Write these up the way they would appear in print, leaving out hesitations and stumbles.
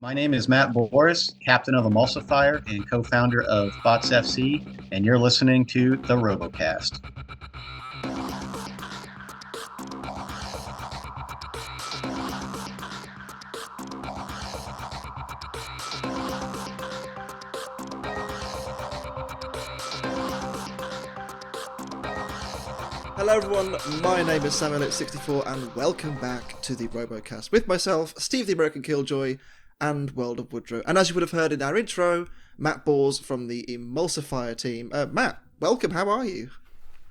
My name is Matt Boris, captain of Emulsifier and co-founder of Bots FC, and you're listening to the RoboCast. Hello everyone, my name is Samuel64 and welcome back to the RoboCast with myself, Steve the AmericanKilljoy, and World of Woodrow. And as you would have heard in our intro, Matt Bors from the Emulsifier team. Matt, welcome, how are you?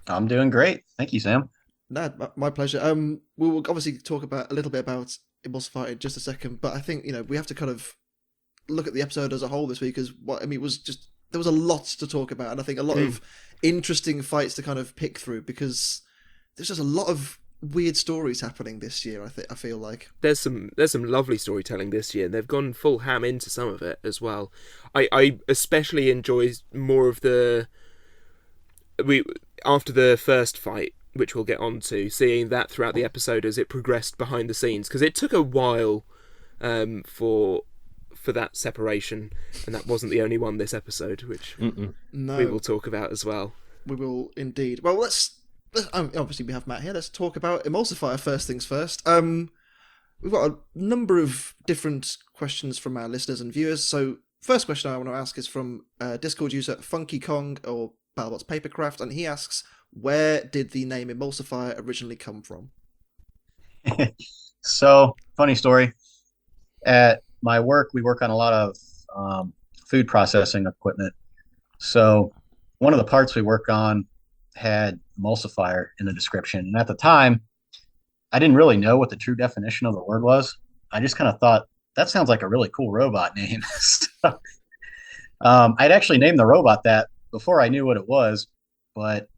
I'm doing great. Thank you, Sam. No, my pleasure. We will obviously talk about a little bit about Emulsifier in just a second, but I think, we have to kind of look at the episode as a whole this week, as it was just, there was a lot to talk about, and I think a lot of interesting fights to kind of pick through, because there's just a lot of weird stories happening this year. I feel like there's some lovely storytelling this year, and they've gone full ham into some of it as well. I especially enjoy more of after the first fight, which we'll get on to, seeing that throughout the episode as it progressed behind the scenes, because it took a while for that separation, and that wasn't the only one this episode, which we will talk about as well. We will indeed. Well, obviously we have Matt here. Let's talk about Emulsifier first things first. We've got a number of different questions from our listeners and viewers. So first question I want to ask is from Discord user Funky Kong, or BattleBots Papercraft, and he asks, where did the name Emulsifier originally come from? So, funny story. At my work, we work on a lot of food processing equipment. So one of the parts we work on had emulsifier in the description. And at the time, I didn't really know what the true definition of the word was. I just kind of thought, that sounds like a really cool robot name. I'd actually named the robot that before I knew what it was. But,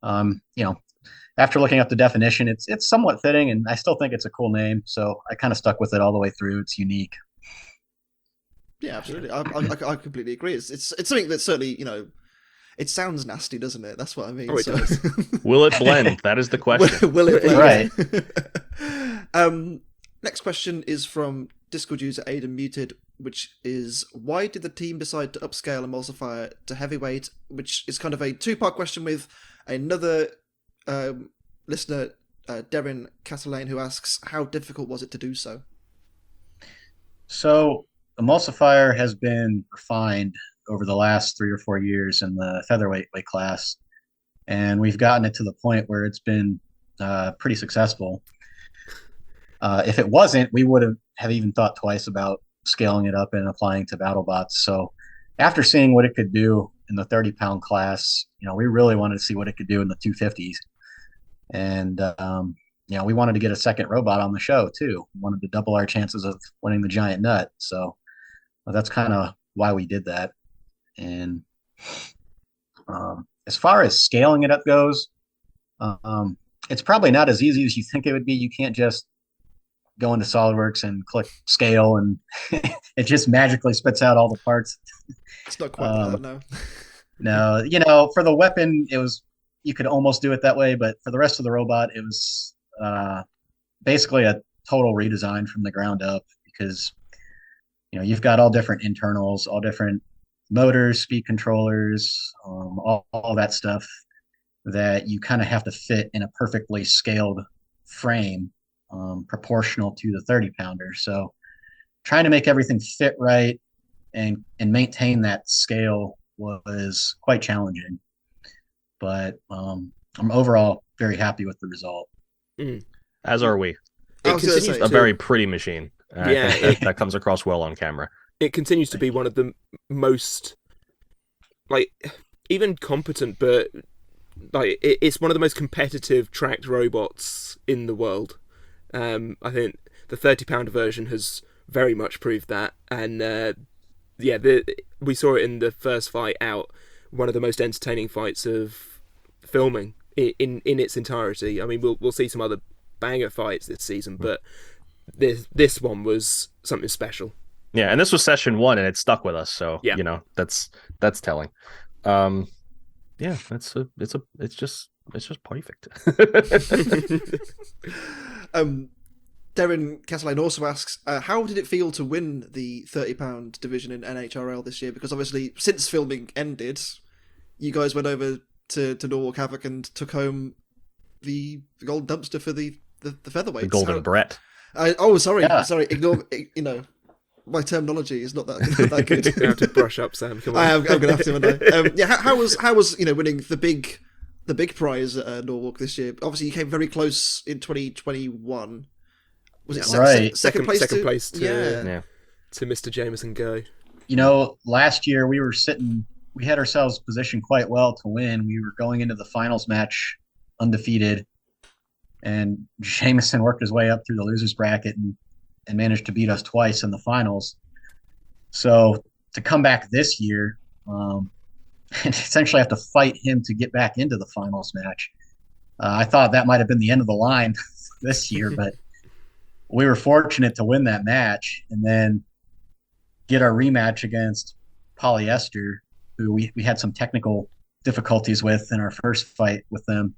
after looking up the definition, it's somewhat fitting, and I still think it's a cool name. So I kind of stuck with it all the way through. It's unique. Yeah, absolutely. I completely agree. It's something that certainly, it sounds nasty, doesn't it? That's what I mean. Oh, it does. Will it blend? That is the question. Will it blend? Right. Next question is from Discord user Aiden Muted, which is, why did the team decide to upscale Emulsifier to heavyweight? Which is kind of a two-part question with another listener, Darren Catalane, who asks, how difficult was it to do so? So Emulsifier has been refined over the last 3 or 4 years in the featherweight weight class, and we've gotten it to the point where it's been pretty successful. If it wasn't, we would have even thought twice about scaling it up and applying to BattleBots. So after seeing what it could do in the 30-pound class, we really wanted to see what it could do in the 250s. And we wanted to get a second robot on the show too. We wanted to double our chances of winning the giant nut. So that's kind of why we did that. And as far as scaling it up goes, it's probably not as easy as you think it would be. You can't just go into SolidWorks and click scale and it just magically spits out all the parts. It's not quite that, no. No, for the weapon, you could almost do it that way, but for the rest of the robot, it was basically a total redesign from the ground up, because you've got all different internals, all different motors, speed controllers, all that stuff that you kind of have to fit in a perfectly scaled frame, proportional to the 30-pounder. So trying to make everything fit right and maintain that scale was quite challenging. But I'm overall very happy with the result. As are we. It's a very pretty machine. Yeah, that comes across well on camera. It continues to be one of the most, even competent, but it's one of the most competitive tracked robots in the world. I think the 30-pounder version has very much proved that, and we saw it in the first fight out. One of the most entertaining fights of filming in its entirety. I mean, we'll see some other banger fights this season, but this one was something special. Yeah, and this was session 1, and it stuck with us. So yeah. That's telling. It's just perfect. Darren Kesseline also asks, how did it feel to win the £30 division in NHRL this year? Because obviously, since filming ended, you guys went over to Norwalk Havoc and took home the gold dumpster for the featherweights. The golden Brett. Sorry. Yeah. Sorry. Ignore. My terminology is not that good. You have to brush up, Sam. Come on. I'm gonna have to. Aren't I? How was winning the big prize at Norwalk this year? Obviously, you came very close in 2021. Was it Right. second place? Second place to Yeah. to Mr. Jameson Go. Last year we had ourselves positioned quite well to win. We were going into the finals match undefeated, and Jameson worked his way up through the losers bracket and managed to beat us twice in the finals. So to come back this year, and essentially have to fight him to get back into the finals match, I thought that might have been the end of the line this year, but we were fortunate to win that match and then get our rematch against Polyester, who we had some technical difficulties with in our first fight with them.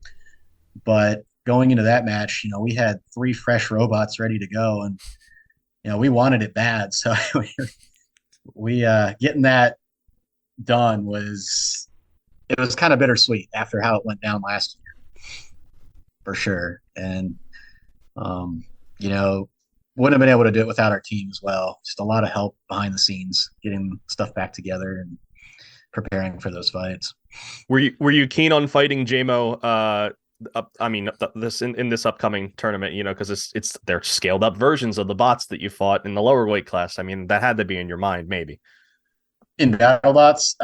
But going into that match, we had 3 fresh robots ready to go, and we wanted it bad. So we getting that done was kind of bittersweet after how it went down last year, for sure. And wouldn't have been able to do it without our team as well. Just a lot of help behind the scenes, getting stuff back together and preparing for those fights. Were you keen on fighting JMO? In this upcoming tournament, because they're scaled up versions of the bots that you fought in the lower weight class. I mean, that had to be in your mind, maybe. In BattleBots,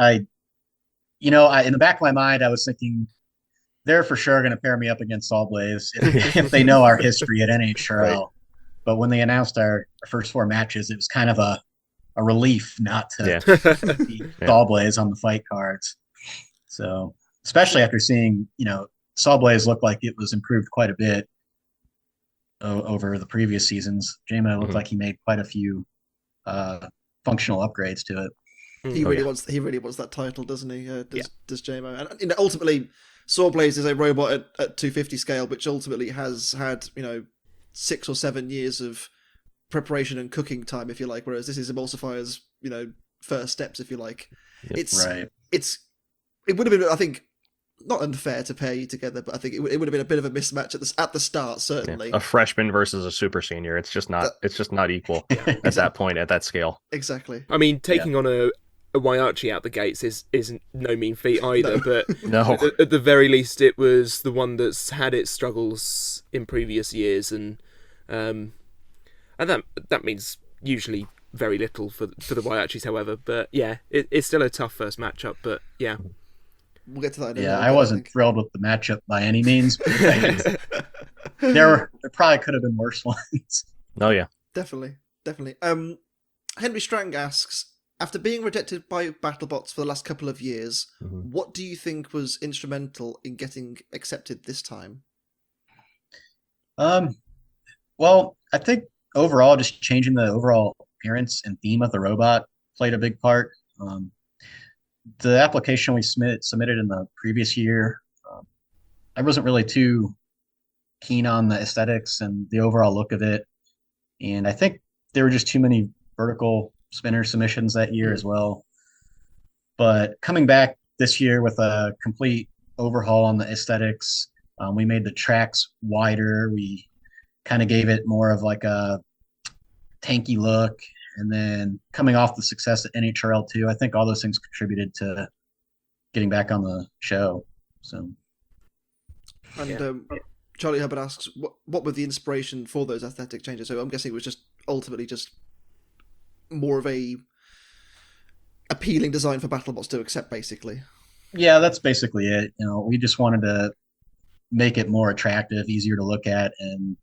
in the back of my mind, I was thinking they're for sure going to pair me up against SawBlaze if they know our history at NHRL. Right. But when they announced our first 4 matches, it was kind of a relief not to beat SawBlaze on the fight cards. So, especially after seeing, SawBlaze looked like it was improved quite a bit over the previous seasons. JMO looked like he made quite a few functional upgrades to it. He really wants that title, doesn't he? Does JMO? And ultimately, SawBlaze is a robot at 250 scale, which ultimately has had 6 or 7 years of preparation and cooking time, if you like. Whereas this is Emulsifier's first steps, if you like. Yep. It would have been, I think, not unfair to pair you together, but I think it would have been a bit of a mismatch at the start, certainly. Yeah. A freshman versus a super senior. It's just not equal at that point, at that scale. Exactly. I mean, taking on a Waiachi out the gates is no mean feat either, but No. At the very least it was the one that's had its struggles in previous years, and that means usually very little for the Waiachis, however. But yeah, it's still a tough first matchup, but yeah. We'll get to that in a Yeah, minute, I wasn't thrilled with the matchup by any means. There probably could have been worse ones. Oh yeah. Definitely. Henry Strang asks, after being rejected by BattleBots for the last couple of years, what do you think was instrumental in getting accepted this time? Well, I think overall, just changing the overall appearance and theme of the robot played a big part. The application we submitted in the previous year, I wasn't really too keen on the aesthetics and the overall look of it. And I think there were just too many vertical spinner submissions that year as well. But coming back this year with a complete overhaul on the aesthetics, we made the tracks wider. We kind of gave it more of like a tanky look. And then coming off the success at NHRL 2, I think all those things contributed to getting back on the show. So, and Charlie Hubbard asks, what were the inspiration for those aesthetic changes? So I'm guessing it was just ultimately just more of a appealing design for BattleBots to accept, basically. Yeah, that's basically it. We just wanted to make it more attractive, easier to look at, and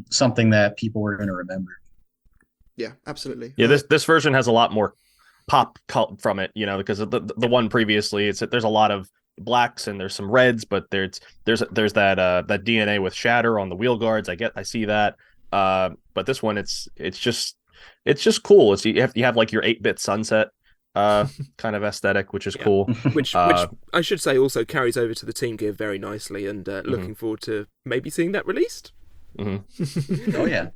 something that people were going to remember. Yeah, absolutely. Yeah, this version has a lot more pop cult from it, because of the one previously, there's a lot of blacks and there's some reds, but there's that DNA with shatter on the wheel guards. I see that. But this one, it's just cool. You have like your 8-bit sunset kind of aesthetic, which is cool. Which I should say also carries over to the team gear very nicely, and looking forward to maybe seeing that released. Oh yeah.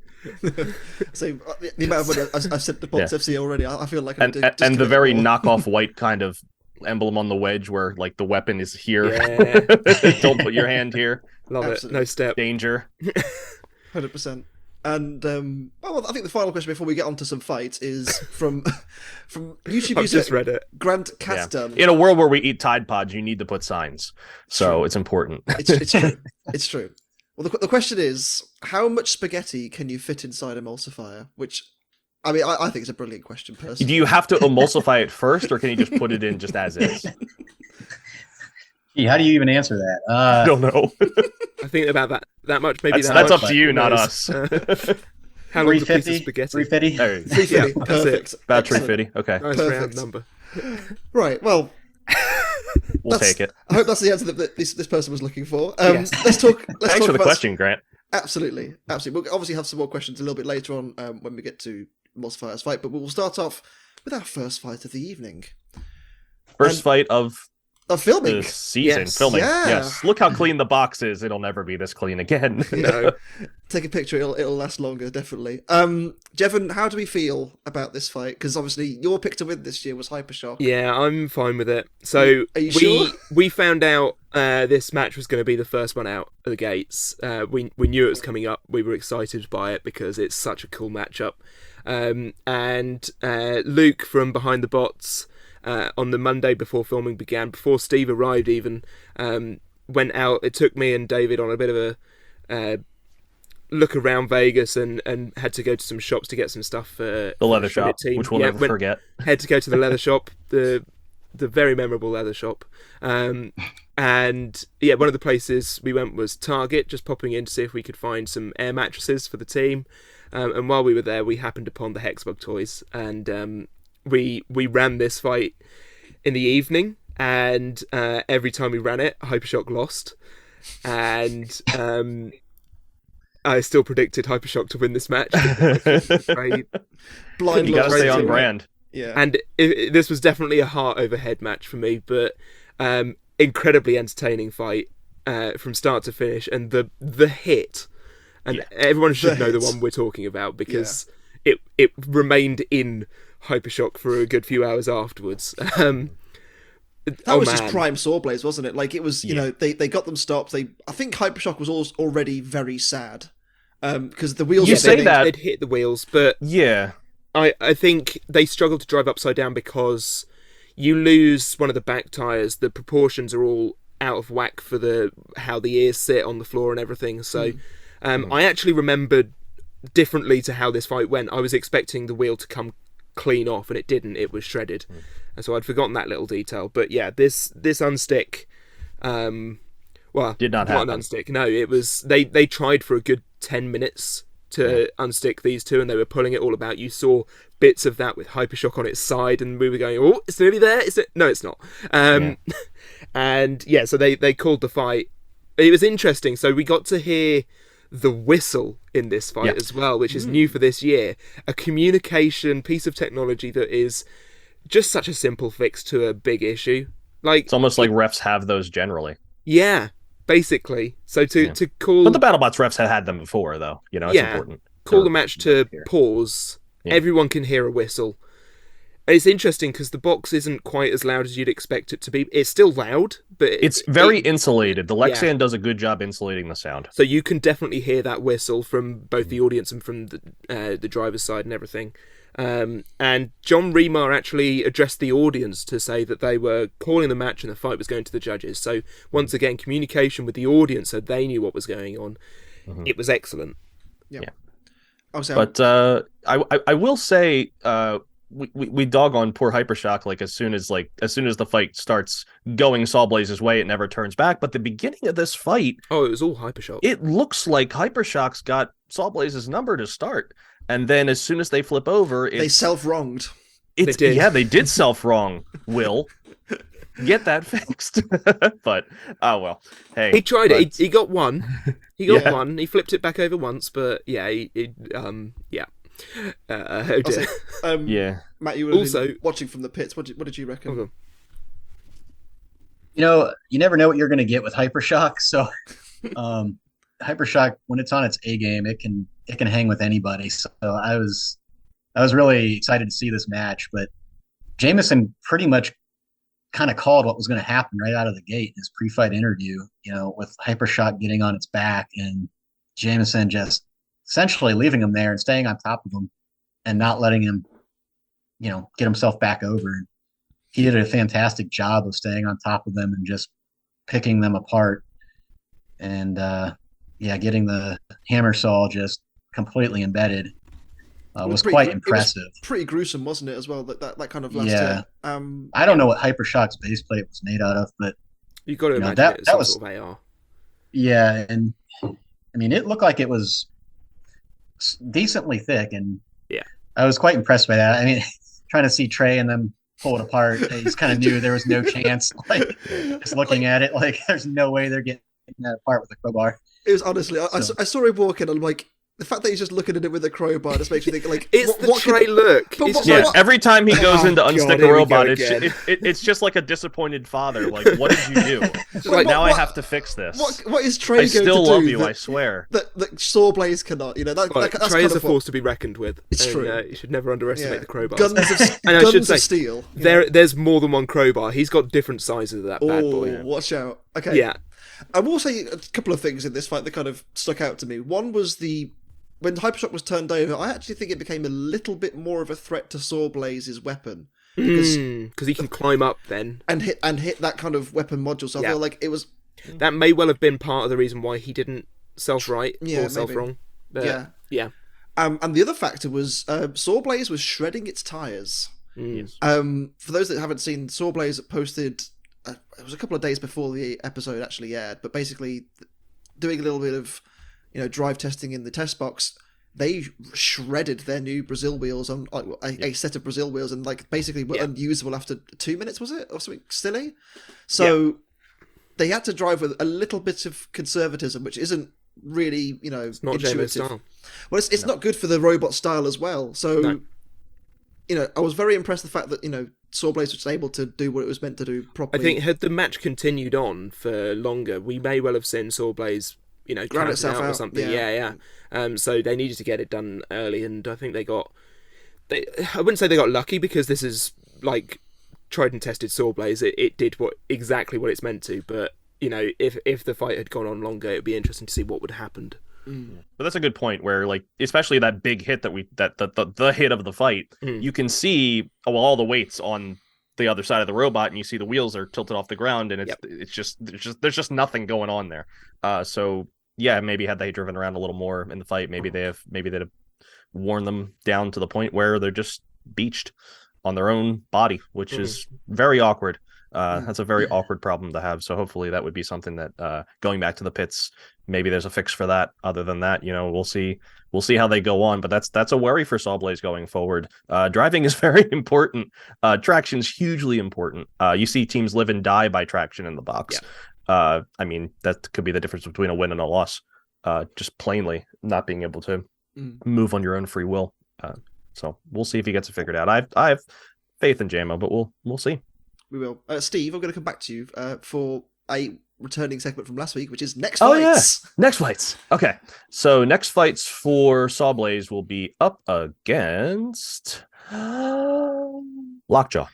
So the amount of money I've sent to Bots FC already, I feel like I And need to and the commit very more. knockoff white kind of emblem on the wedge where like the weapon is here. Yeah. Don't put your hand here. Love Absolutely. it. No step. Danger. 100%. And well, I think the final question before we get on to some fights is from YouTube I've user just read it. Grant Yeah. Caston. In a world where we eat Tide Pods, you need to put signs. So it's important. It's true. It's true. Well, the question is, how much spaghetti can you fit inside Emulsifier? Which, I mean, I think it's a brilliant question, personally. Do you have to emulsify it first, or can you just put it in just as is? Gee, how do you even answer that? I don't know. I think about that much, maybe That's much. up to you, Who not knows? us. How long's a piece of 350? spaghetti? 350? There you go. 350. Yeah, that's Perfect. About Excellent. 350. Okay, Nice Perfect. round number. Right. Well, we'll that's- take it. I hope that's the answer that this person was looking for. Yes. Let's talk. Thanks for the about question, Grant. Absolutely. We'll obviously have some more questions a little bit later on when we get to Emulsifier's fight, but we'll start off with our first fight of the evening. First And- fight of Of filming. the season. Yes. Filming. Yeah. Yes. Look how clean the box is. It'll never be this clean again. No. Take a picture, it'll last longer, definitely. Jevon, how do we feel about this fight? Because obviously your pick to win this year was Hypershock. Yeah, I'm fine with it. So Are you sure? we found out this match was going to be the first one out of the gates. We knew it was coming up. We were excited by it because it's such a cool matchup. And Luke from Behind the Bots on the Monday before filming began, before Steve arrived even, went out. It took me and David on a bit of a look around Vegas and had to go to some shops to get some stuff for The leather for the shop, team. which we'll never forget. Had to go to the leather shop, the very memorable leather shop. And yeah, one of the places we went was Target, just popping in to see if we could find some air mattresses for the team. And while we were there, we happened upon the Hexbug toys, and we ran this fight in the evening. And every time we ran it, Hypershock lost, and I still predicted Hypershock to win this match. Right? Blind You gotta loyalty. stay on brand. Yeah. And this was definitely a heart over head match for me, but incredibly entertaining fight from start to finish, and the hit, and everyone should know the one we're talking about because it remained in Hypershock for a good few hours afterwards. That was just prime SawBlaze, wasn't it? Like, it was, you know, they got them stopped. I think Hypershock was already very sad because the wheels. You were say spinning. that- They'd hit the wheels, but Yeah. I think they struggled to drive upside down because you lose one of the back tyres. The proportions are all out of whack for how the ears sit on the floor and everything. So I actually remembered differently to how this fight went. I was expecting the wheel to come clean off, and it didn't. It was shredded, and so I'd forgotten that little detail. But yeah, this unstick, well, Did not happen. unstick. No, it was they tried for a good 10 minutes to unstick these two, and they were pulling it all about. You saw bits of that with Hypershock on its side, and we were going, "Oh, it's nearly there." Is it? No, it's not. And yeah, so they called the fight. It was interesting. So we got to hear the whistle in this fight as well, which is new for this year. A communication piece of technology that is just such a simple fix to a big issue. Like, It's almost like refs have those generally. yeah, basically. So to call But the BattleBots refs had them before, though. You know, it's important. call the match to here. pause. Yeah. Everyone can hear a whistle. It's interesting because the box isn't quite as loud as you'd expect it to be. It's still loud, but It's very insulated. The Lexan Yeah. does a good job insulating the sound. so you can definitely hear that whistle from both the audience and from the driver's side and everything. And John Remar actually addressed the audience to say that they were calling the match and the fight was going to the judges. So once again, communication with the audience so they knew what was going on. It was excellent. Obviously, But I will say we dog on poor Hypershock like as soon as the fight starts going SawBlaze's way, it never turns back. But the beginning of this fight, Oh, it was all Hypershock. it looks like Hypershock's got SawBlaze's number to start, and then as soon as they flip over, they self-wronged. They did. Yeah, they did self wrong. Will get that fixed, but oh well. Hey, He tried but- it. He got one. He got Yeah. one. He flipped it back over once, but yeah, yeah. Oh dear. Yeah, Matt, you were Also- watching from the pits. What did you reckon? Okay. You know, you never know what you're going to get with Hypershock. So, Hypershock, when it's on its A game, it can hang with anybody. So I was really excited to see this match, but Jameson pretty much kind of called what was going to happen right out of the gate in his pre-fight interview, with Hypershock getting on its back and Jameson just essentially leaving him there and staying on top of him and not letting him, get himself back over. He did a fantastic job of staying on top of them and just picking them apart. And getting the hammer saw just completely embedded was quite impressive. It was pretty gruesome, wasn't it, as well? That kind of last hit. I don't know what Hypershock's base plate was made out of, but you got to imagine that was sort of AR. Yeah, and I mean, it looked like it was decently thick, and I was quite impressed by that. I mean, trying to see Trey and them pull it apart, I just kind of knew there was no chance. Like, just looking at it, like there's no way they're getting that apart with a crowbar. It was honestly, I saw him walking, and I'm like, the fact that he's just looking at it with a crowbar just makes me think, like, it's the Trey look. Every time he goes in to unstick a robot, it's just like a disappointed father. Like, what did you do? Like, now I have to fix this. What is Trey going to do? I still love you, I swear. That SawBlaze cannot. That's Trey is a force to be reckoned with. It's true. You should never underestimate the crowbar. Guns of steel. There's more than one crowbar. He's got different sizes of that bad boy. Watch out. Okay. Yeah. I will say a couple of things in this fight that kind of stuck out to me. One was when Hypershock was turned over, I actually think it became a little bit more of a threat to SawBlaze's weapon. Because he can climb up then. And hit that kind of weapon module. So I feel like it was... That may well have been part of the reason why he didn't self-right or self-wrong. Yeah. And the other factor was SawBlaze was shredding its tyres. Yes. For those that haven't seen, SawBlaze posted... it was a couple of days before the episode actually aired, but basically doing a little bit of drive testing in the test box, they shredded their new Brazil wheels on a set of Brazil wheels, and like basically were unusable after 2 minutes, was it, or something silly? So they had to drive with a little bit of conservatism, which isn't really it's not intuitive. style. Well, it's not good for the robot style as well. So I was very impressed with the fact that SawBlaze was able to do what it was meant to do properly. I think had the match continued on for longer, we may well have seen SawBlaze ground itself out or something. Yeah. So they needed to get it done early, and I think I wouldn't say they got lucky, because this is like tried and tested SawBlaze. It did exactly what it's meant to, but if the fight had gone on longer, it'd be interesting to see what would have happened. But that's a good point, where like especially that big hit the hit of the fight, you can see all the weights on the other side of the robot, and you see the wheels are tilted off the ground, and it's just there's just nothing going on there. So yeah, maybe had they driven around a little more in the fight, maybe they'd have worn them down to the point where they're just beached on their own body, which is very awkward. That's a very awkward problem to have. So hopefully that would be something that going back to the pits, maybe there's a fix for that. Other than that, we'll see how they go on. But that's a worry for SawBlaze going forward. Driving is very important. Traction's hugely important. You see teams live and die by traction in the box. I mean, that could be the difference between a win and a loss. Just plainly not being able to move on your own free will. So we'll see if he gets it figured out. I have faith in JMO, but we'll see. We will. Steve, I'm going to come back to you for a returning segment from last week, which is next fights. Next fights. Okay, so next fights for SawBlaze will be up against Lockjaw.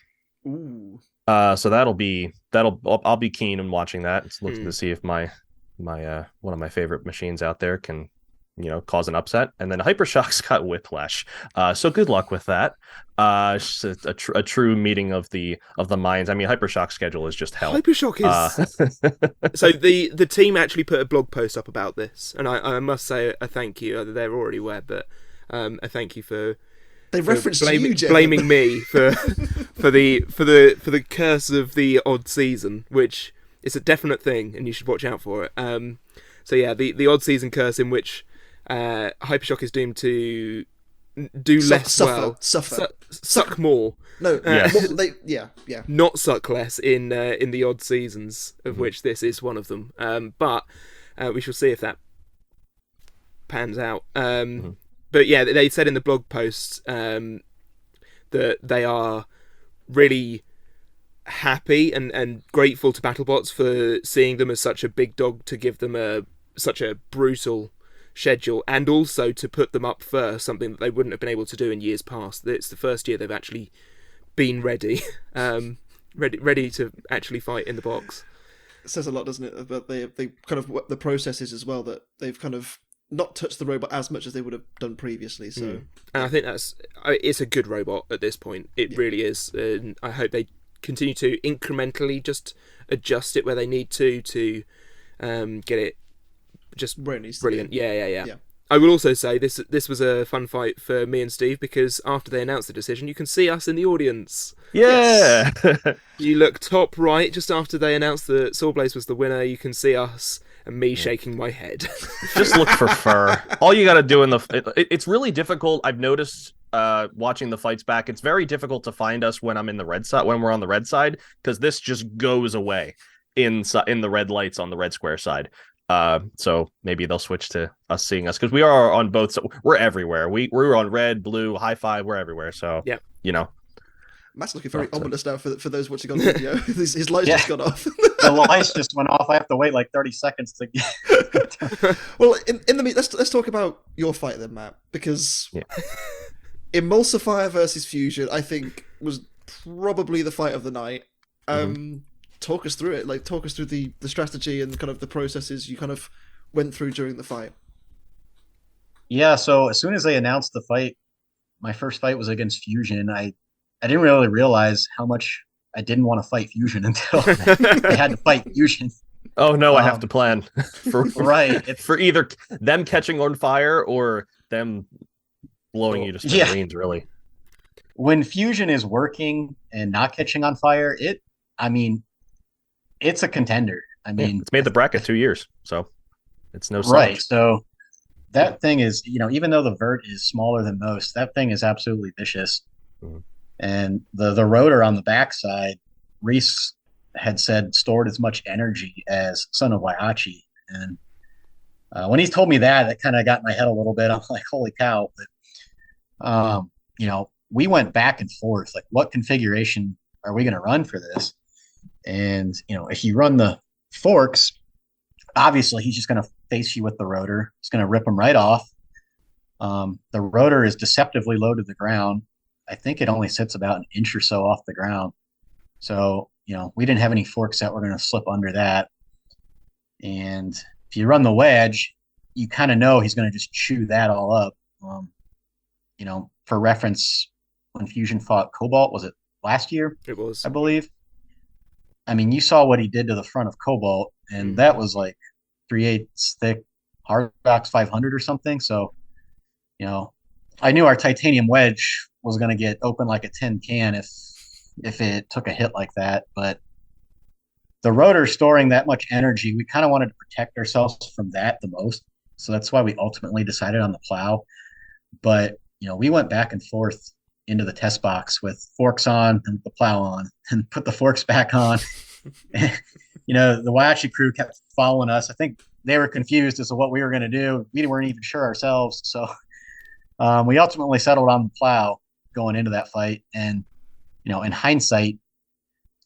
Ooh. So I'll be keen in watching that. It's looking to see if my one of my favorite machines out there can cause an upset. And then Hypershock's got Whiplash. So good luck with that. It's a true meeting of the minds. I mean, Hypershock's schedule is just hell. Hypershock is... So the team actually put a blog post up about this, and I must say a thank you. They're already aware, but a thank you for... They referenced blaming me for the curse of the odd season, which is a definite thing, and you should watch out for it. So yeah, the odd season curse, in which Hypershock is doomed to do suck more. No, not suck less in the odd seasons, of which this is one of them. But we shall see if that pans out. But yeah, they said in the blog post that they are really happy and grateful to BattleBots for seeing them as such a big dog to give them a such a brutal schedule, and also to put them up first, something that they wouldn't have been able to do in years past. It's the first year they've actually been ready, ready to actually fight in the box. It says a lot, doesn't it, about they kind of the processes as well, that they've kind of not touched the robot as much as they would have done previously. So, and I think it's a good robot at this point. It really is, and I hope they continue to incrementally just adjust it where they need to get it just where it needs brilliant. to be. Yeah. I will also say this was a fun fight for me and Steve, because after they announced the decision, you can see us in the audience. Yeah. You look top right just after they announced that SawBlaze was the winner. You can see us and me shaking my head. Just look for fur. All you got to do it's really difficult. I've noticed watching the fights back, it's very difficult to find us when I'm in the red side, when we're on the red side, because this just goes away in the red lights on the red square side. So maybe they'll switch to us seeing us, because we are on both. So we're everywhere. We're on red, blue, high five. We're everywhere. So yeah, Matt's looking very ominous now for those watching on video. His lights just got off. The lights just went off. I have to wait like 30 seconds to get. Well, in the let's talk about your fight then, Matt, because Emulsifier versus Fusion, I think, was probably the fight of the night. Talk us through it. Talk us through the strategy and kind of the processes you kind of went through during the fight. Yeah, so as soon as they announced the fight, my first fight was against Fusion. I didn't really realize how much I didn't want to fight Fusion until I had to fight Fusion. Oh no, I have to plan for for either them catching on fire or them blowing you to smithereens. Really, when Fusion is working and not catching on fire, it's a contender. It's made the bracket 2 years, so it's no right. slouch. So that thing is, even though the vert is smaller than most, that thing is absolutely vicious. And the rotor on the backside, Reese had said stored as much energy as Son of Waihachi. And when he told me that kind of got in my head a little bit. I'm like, holy cow. But, we went back and forth. Like, what configuration are we going to run for this? And, if you run the forks, obviously he's just going to face you with the rotor. He's going to rip them right off. The rotor is deceptively low to the ground. I think it only sits about an inch or so off the ground. So, we didn't have any forks that were going to slip under that. And if you run the wedge, you kind of know he's going to just chew that all up. For reference, when Fusion fought Cobalt, was it last year? It was, I believe. You saw what he did to the front of Cobalt, and that was like 3/8 thick Hardbox 500 or something. So, I knew our titanium wedge was going to get open like a tin can if it took a hit like that. But the rotor storing that much energy, we kind of wanted to protect ourselves from that the most. So that's why we ultimately decided on the plow. But, we went back and forth into the test box with forks on and the plow on and put the forks back on. The Waihachi crew kept following us. I think they were confused as to what we were going to do. We weren't even sure ourselves. So we ultimately settled on the plow going into that fight. And, in hindsight,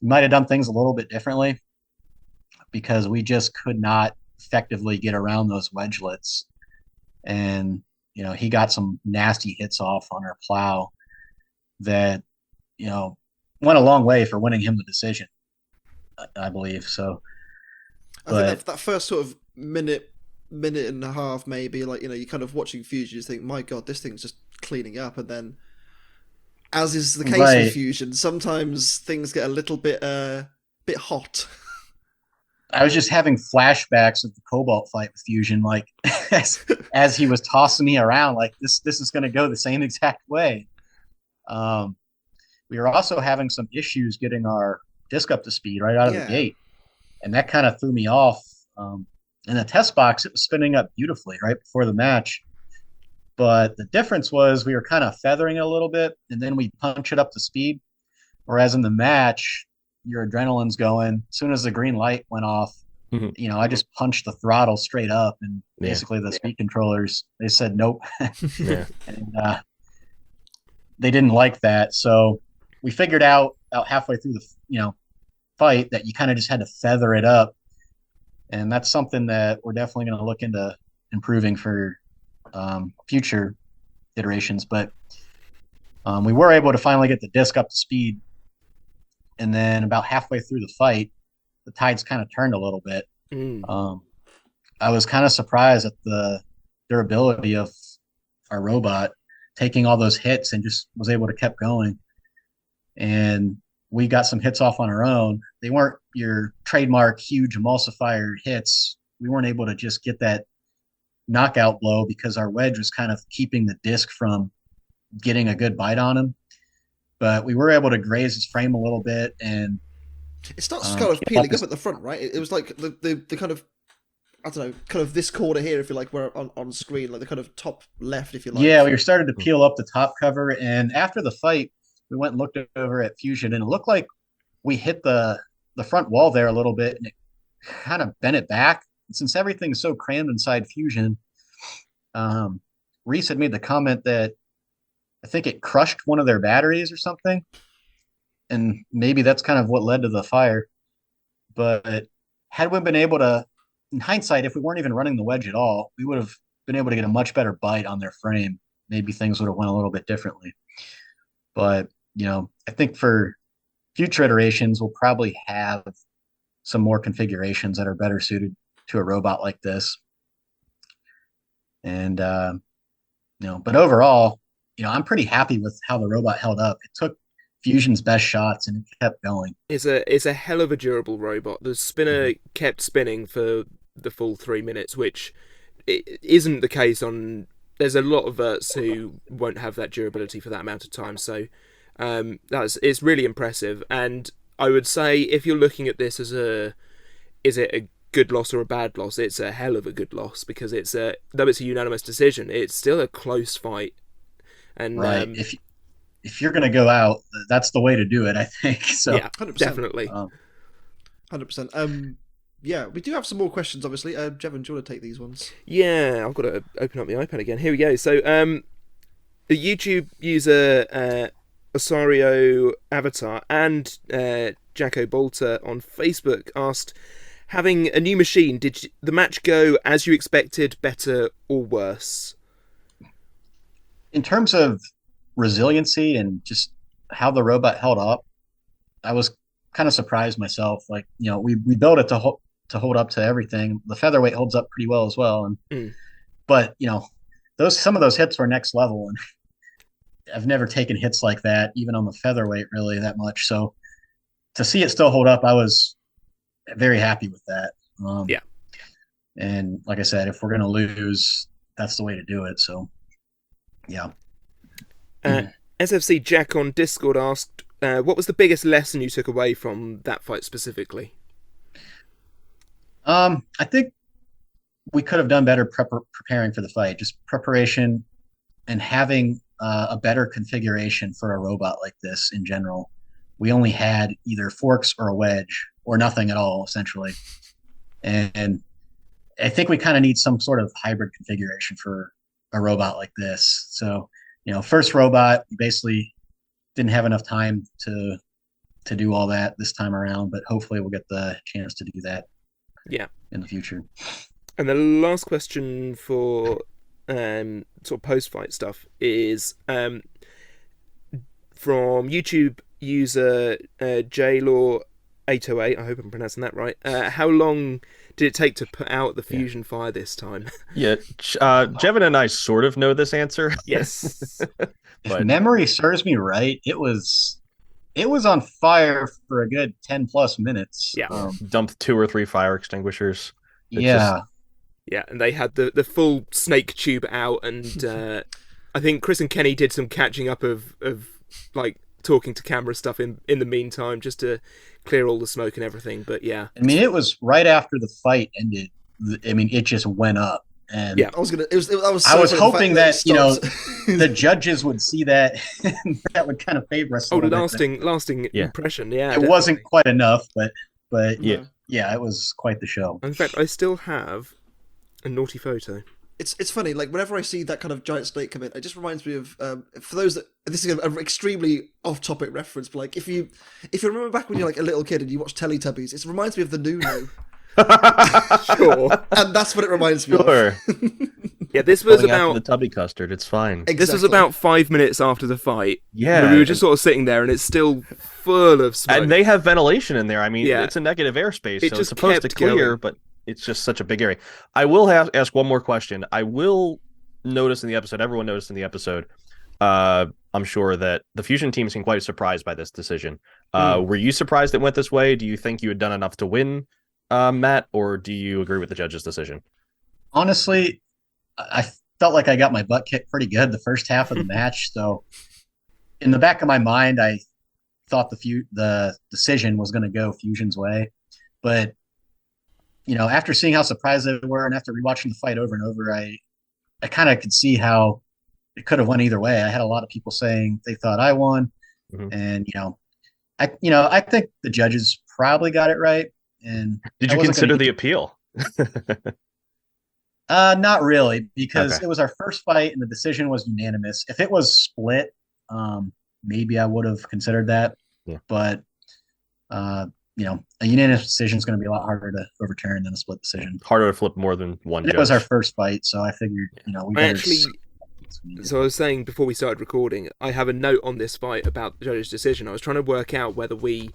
we might have done things a little bit differently because we just could not effectively get around those wedgelets. And, he got some nasty hits off on our plow that, went a long way for winning him the decision, I believe. So I think that first sort of minute and a half, maybe, you're kind of watching Fusion, you think, my God, this thing's just cleaning up. And then, as is the case with Fusion, sometimes things get a little bit hot. I was just having flashbacks of the Cobalt fight with Fusion, like as he was tossing me around, like this is going to go the same exact way. We were also having some issues getting our disc up to speed right out of the gate, and that kind of threw me off. In the test box, it was spinning up beautifully right before the match, but the difference was we were kind of feathering it a little bit, and then we punch it up to speed. Whereas in the match, your adrenaline's going. As soon as the green light went off, I just punched the throttle straight up, and basically the speed controllers, they said nope. And they didn't like that. So we figured out about halfway through the fight that you kind of just had to feather it up. and that's something that we're definitely going to look into improving for future iterations. But we were able to finally get the disc up to speed, and then about halfway through the fight, the tides kind of turned a little bit. Mm. I was kind of surprised at the durability of our robot taking all those hits and just was able to keep going. And we got some hits off on our own. They weren't your trademark huge emulsifier hits. We weren't able to just get that knockout blow because our wedge was kind of keeping the disc from getting a good bite on him. But we were able to graze his frame a little bit, and It starts kind of peeling up at the front, right? It was like the kind of, I don't know, kind of this corner here, if you like, where on screen, like the kind of top left, if you like. Yeah, we started to peel up the top cover, and after the fight, we went and looked over at Fusion, and it looked like we hit the front wall there a little bit, and it kind of bent it back. And since everything's so crammed inside Fusion, Reese had made the comment that I think it crushed one of their batteries or something, and maybe that's kind of what led to the fire. But had we been able to, in hindsight, if we weren't even running the wedge at all, we would have been able to get a much better bite on their frame. Maybe things would have went a little bit differently. But, I think for future iterations, we'll probably have some more configurations that are better suited to a robot like this. And, but overall, I'm pretty happy with how the robot held up. It took Fusion's best shots and it kept going. It's a hell of a durable robot. The spinner kept spinning for the full 3 minutes, which isn't the case on. There's a lot of verts who won't have that durability for that amount of time. So it's really impressive. And I would say if you're looking at this as is it a good loss or a bad loss? It's a hell of a good loss because though it's a unanimous decision, it's still a close fight. And right. If you're going to go out, that's the way to do it, I think. So yeah, 100%. Definitely. 100%. Yeah, we do have some more questions, obviously. Jevon, do you want to take these ones? Yeah, I've got to open up my iPad again. Here we go. So, the YouTube user Osario Avatar and Jacko Bolter on Facebook asked, having a new machine, did the match go as you expected, better or worse? In terms of resiliency and just how the robot held up, I was kind of surprised myself. Like, we built it to hold up to everything. The featherweight holds up pretty well as well. And but some of those hits were next level, and I've never taken hits like that, even on the featherweight, really that much. So to see it still hold up, I was very happy with that. Yeah. And like I said, if we're gonna lose, that's the way to do it. So yeah. SFC Jack on Discord asked, what was the biggest lesson you took away from that fight specifically? I think we could have done better preparing for the fight. Just preparation and having a better configuration for a robot like this in general. We only had either forks or a wedge or nothing at all, essentially. And I think we kind of need some sort of hybrid configuration for a robot like this. So, first robot, we basically didn't have enough time to do all that this time around, but hopefully we'll get the chance to do that. Yeah, in the future. And the last question for sort of post-fight stuff is from YouTube user JLaw808. I hope I'm pronouncing that right. How long did it take to put out the fusion fire this time? Yeah, Jevon and I sort of know this answer. Yes. But if memory serves me right, it was on fire for a good 10 plus minutes. Yeah. Dumped 2 or 3 fire extinguishers. Yeah, and they had the full snake tube out, and I think Chris and Kenny did some catching up of like talking to camera stuff in the meantime, just to clear all the smoke and everything. But yeah, I mean, it was right after the fight ended. I mean, it just went up. And yeah, I was hoping that the judges would see that, and that would kind of favor us. Lasting impression. Yeah, it wasn't quite enough, but yeah, it was quite the show. In fact, I still have a naughty photo. It's funny, like whenever I see that kind of giant snake come in, it just reminds me of for those that this is an extremely off-topic reference, but like if you remember back when you're like a little kid and you watched Teletubbies, it reminds me of the Nunu. Sure. And that's what it reminds me of. Sure. Yeah, this was Going after about the tubby custard. It's fine. Exactly. this was about 5 minutes after the fight. Yeah. We were just sort of sitting there, and it's still full of smoke. And they have ventilation in there. I mean, Yeah. it's a negative airspace, It so just it's supposed to kept clear, going. but it's just such a big area. I will ask one more question. I will notice in the episode, everyone noticed in the episode, I'm sure that the Fusion team seemed quite surprised by this decision. Were you surprised it went this way? Do you think you had done enough to win, Matt, or do you agree with the judge's decision? Honestly, I felt like I got my butt kicked pretty good the first half of the match. So in the back of my mind, I thought the decision was going to go Fusion's way. But, after seeing how surprised they were and after rewatching the fight over and over, I kind of could see how it could have went either way. I had a lot of people saying they thought I won. Mhm. And, I think the judges probably got it right. And Did I you wasn't consider gonna the appeal? Not really, because Okay. it was our first fight and the decision was unanimous. If it was split, maybe I would have considered that. Yeah. But a unanimous decision is going to be a lot harder to overturn than a split decision. Harder to flip more than one And judge. it was our first fight, so I figured, we I better. actually, so I was saying before we started recording, I have a note on this fight about the judge's decision. I was trying to work out whether we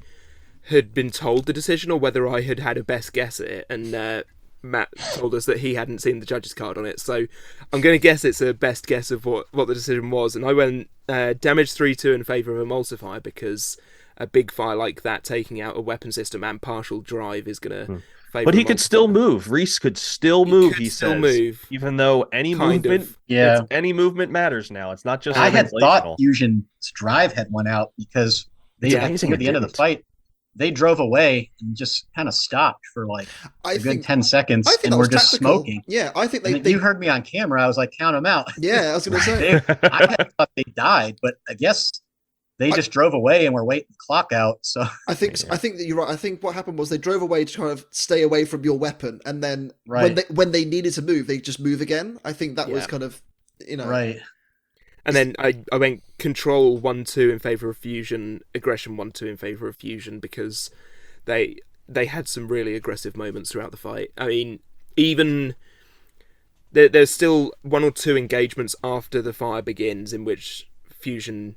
had been told the decision or whether I had a best guess at it, and Matt told us that he hadn't seen the judge's card on it, so I'm going to guess it's a best guess of what the decision was, and I went damage 3-2 in favour of Emulsifier, because a big fire like that taking out a weapon system and partial drive is going to favour But he could Emulsifier. still move. Reese could still move, could he still says. move. Even though any Kind movement, of. Yeah. any movement matters now. It's not just I had thought translational. Fusion's drive had went out because It's at amazing it the end of the didn't. fight, they drove away and just kind of stopped for like I a good think 10 seconds I think and that we're was just tactical. smoking. Yeah, I think And they you heard me on camera. I was like, count them out. yeah, I was going to say. I had thought they died, but I guess they just drove away and were waiting the clock out. So I think that you're right. I think what happened was they drove away to kind of stay away from your weapon, and then Right. when they needed to move, they just move again. I think that was Yeah. kind of right. And then I went control 1-2 in favour of Fusion, aggression 1-2 in favour of Fusion, because they had some really aggressive moments throughout the fight. I mean, even there's still one or two engagements after the fire begins in which Fusion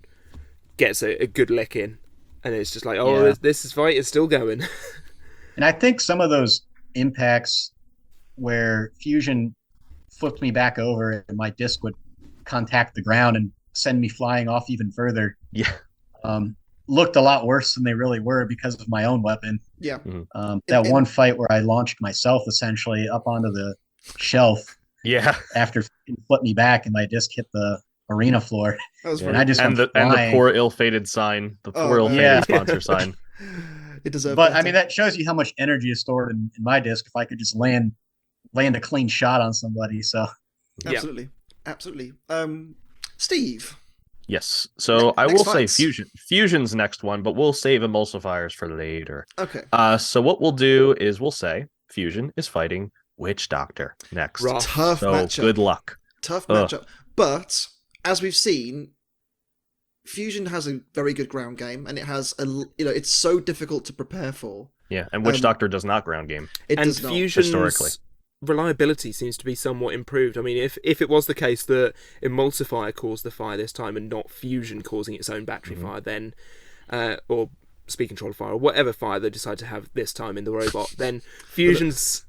gets a good lick in, and it's just like, this fight is still going. And I think some of those impacts where Fusion flipped me back over and my disc would contact the ground and send me flying off even further. Yeah. Looked a lot worse than they really were because of my own weapon. yeah. That one fight where I launched myself essentially up onto the shelf Yeah. after he flipped me back and my disc hit the arena floor. That was And very. I just And the went flying. poor ill-fated sign, the Oh, poor ill-fated yeah. sponsor sign. It deserved. But better. I mean, that shows you how much energy is stored in my disc if I could just land a clean shot on somebody. So absolutely, absolutely. Steve. Yes. So I Next will say fights. Fusion's next one, but we'll save Emulsifiers for later. Okay. So what we'll do is we'll say Fusion is fighting Witch Doctor next. Rough. Tough So matchup. good luck. Tough Ugh. matchup. But as we've seen, Fusion has a very good ground game, and it has it's so difficult to prepare for. Yeah, and Witch Doctor does not ground game. It And does not. Fusion's historically. reliability seems to be somewhat improved. I mean, if it was the case that Emulsifier caused the fire this time and not Fusion causing its own battery fire, then or speed controller fire or whatever fire they decide to have this time in the robot, then Fusion's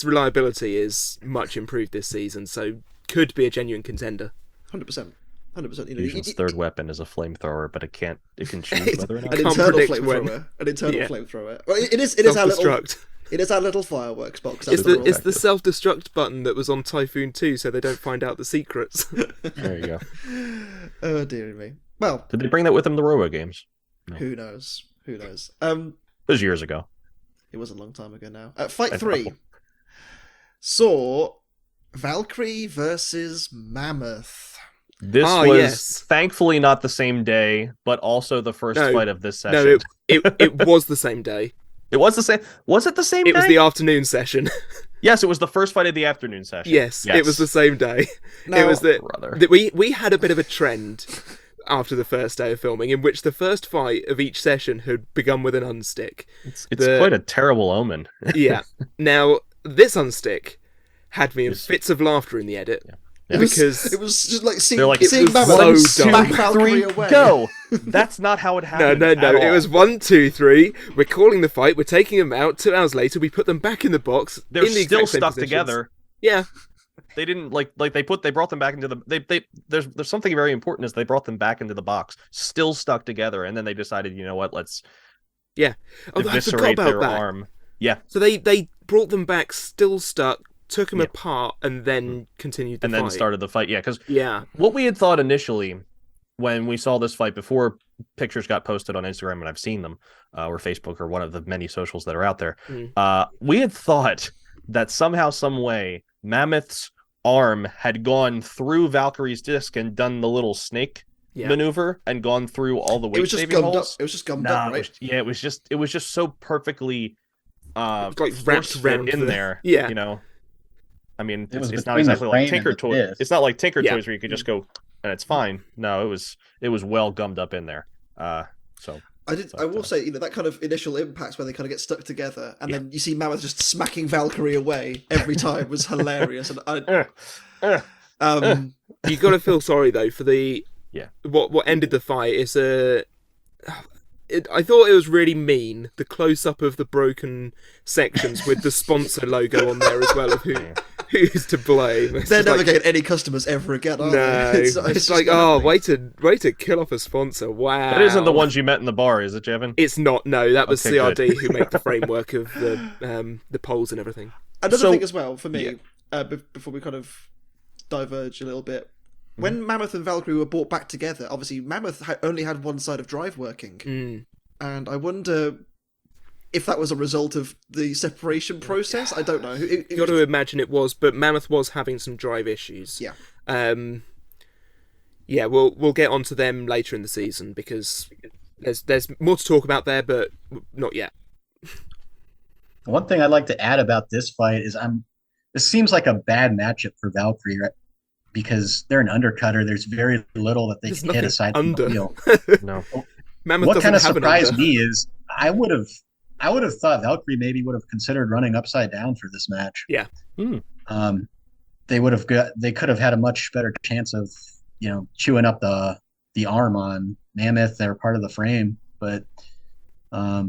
reliability is much improved this season, so could be a genuine contender. 100%. 100%. Fusion's third weapon is a flamethrower, but it can choose whether or not. An Can't internal predict when. flamethrower. An internal Yeah. flamethrower. Well, it is our little. Self-destruct. It is our little fireworks box. It's after all. the self-destruct button that was on Typhoon 2, so they don't find out the secrets. There you go. Oh dear me. Well, Did they bring that with them? The Robo games. who knows? Who knows? It was years ago. It was a long time ago now. Fight I 3 know. saw Valkyrie versus Mammoth. This Ah, was yes. thankfully not the same day, but also the first No. fight of this session. No, it was the same day. It was the same. Was it the same It day? was the afternoon session. Yes, it was the first fight of the afternoon session. Yes, it was the same day. Now- It was that Brother. we had a bit of a trend. after the first day of filming, in which the first fight of each session had begun with an unstick. It's quite a terrible omen. Yeah. Now, this unstick had me in fits of laughter in the edit. Yeah. Because it was just like seeing it Mammoth was so smack dumb. Valkyrie away. Go! That's not how it happened. No. It was 1, 2, 3. We're calling the fight. We're taking them out. 2 hours later, we put them back in the box. They're in the still exact same stuck positions. together. Yeah. They didn't they brought them back into the there's something very important is they brought them back into the box, still stuck together, and then they decided, you know what, let's I forgot eviscerate about their that. arm. Yeah. So they brought them back still stuck, took them apart, and then continued the fight. And then started the fight. Yeah, because Yeah. what we had thought initially when we saw this fight, before pictures got posted on Instagram, and I've seen them, or Facebook, or one of the many socials that are out there, we had thought that somehow, some way, Mammoth's arm had gone through Valkyrie's disc and done the little snake maneuver and gone through all the weight saving holes. It was just gummed up, right? It was just so perfectly like wrapped around in there. Yeah. You know, I mean, It was it's not between the exactly like frame Tinker and the Toys. disc. It's not like Tinker Toys where you could just go and it's fine. No, it was well gummed up in there. So I will say, that kind of initial impacts where they kind of get stuck together, and then you see Mammoth just smacking Valkyrie away every time was hilarious. And You got to feel sorry though for the what ended the fight is I thought it was really mean, the close up of the broken sections with the sponsor logo on there as well of who's to blame. They're never getting any customers ever again, are they? It's like, oh, way to kill off a sponsor. Wow. that isn't the ones you met in the bar, is it, Jevin? It's not. No, that was Okay, CRD good. who made the framework of the polls and everything. Another thing as well for me, before we kind of diverge a little bit, when Mammoth and Valkyrie were brought back together, obviously Mammoth only had one side of drive working, and I wonder if that was a result of the separation process. I don't know. You got to imagine it was, but Mammoth was having some drive issues. Yeah. We'll get onto them later in the season because there's more to talk about there, but not yet. One thing I'd like to add about this fight is this seems like a bad matchup for Valkyrie, right? Because they're an undercutter. There's very little that they can hit aside from the wheel. No. Mammoth What kind of doesn't have an surprised under. me is I would have thought Valkyrie maybe would have considered running upside down for this match. Yeah. They could have had a much better chance of, chewing up the arm on Mammoth. They were part of the frame, but that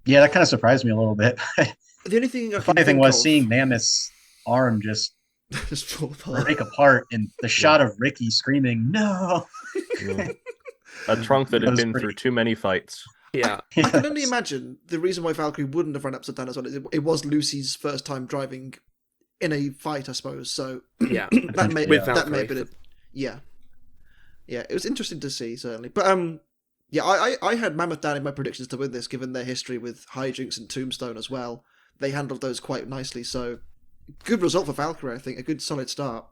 kind of surprised me a little bit. The only thing The funny thing was seeing Mammoth's arm just fall apart. break apart, and the shot of Ricky screaming "No!" A trunk that That had was been pretty- through too many fights. Yeah. I can only imagine the reason why Valkyrie wouldn't have run upside down as well. It was Lucy's first time driving in a fight, I suppose. So Yeah. that may With that may Valkyrie. have been yeah. It was interesting to see, certainly. But I had Mammoth down in my predictions to win this, given their history with HiJinx and Tombstone as well. They handled those quite nicely. So good result for Valkyrie, I think. A good solid start.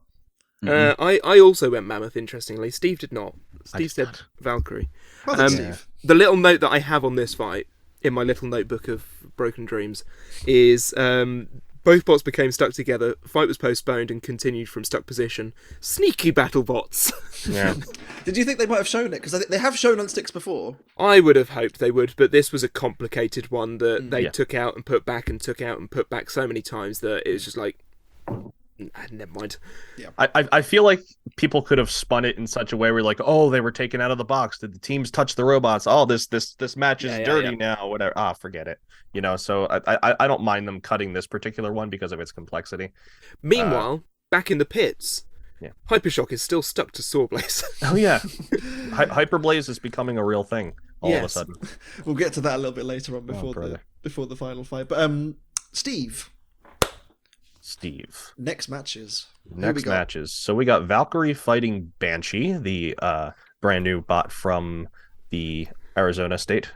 I also went Mammoth, interestingly. Steve did not. Steve said Valkyrie. Well done, Steve. The little note that I have on this fight, in my little notebook of broken dreams, is both bots became stuck together, fight was postponed and continued from stuck position. Sneaky BattleBots. Yeah. Did you think they might have shown it? Because they have shown on sticks before. I would have hoped they would, but this was a complicated one that they took out and put back and took out and put back so many times that it was just like, never mind. I feel like people could have spun it in such a way where, like, oh, they were taken out of the box. Did the teams touch the robots? Oh, this match is dirty now. Whatever. Forget it. So I don't mind them cutting this particular one because of its complexity. Meanwhile, back in the pits, Hypershock is still stuck to SawBlaze. Oh yeah, Hyperblaze is becoming a real thing all of a sudden. We'll get to that a little bit later on brother. before the final fight. But Steve, next matches. Next matches. So we got Valkyrie fighting Banshee, the brand new bot from the Arizona state.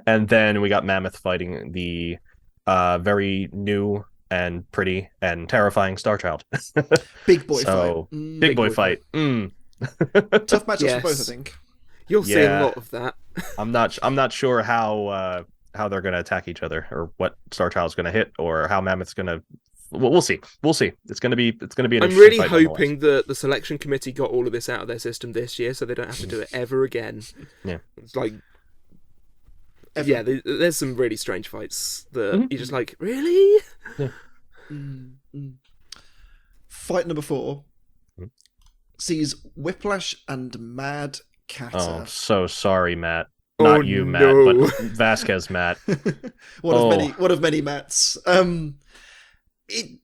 And then we got Mammoth fighting the very new and pretty and terrifying Star Child. Big boy fight. fight. Big boy fight. Tough matchups Yes. for both, I think. You'll see a lot of that. I'm not sure how they're going to attack each other, or what Star Child's going to hit, or how Mammoth's going to we'll see. We'll see. It's gonna be an I'm interesting really fight nonetheless. hoping that the selection committee got all of this out of their system this year, so they don't have to do it ever again. Yeah. It's like, yeah, there's some really strange fights that you're just like, really? Yeah. Fight number 4 Mhm. sees Whiplash and Mad Catter. Oh, I'm so sorry, Matt. Oh, Not you, Matt, no. but Vasquez, Matt. One of many Matts.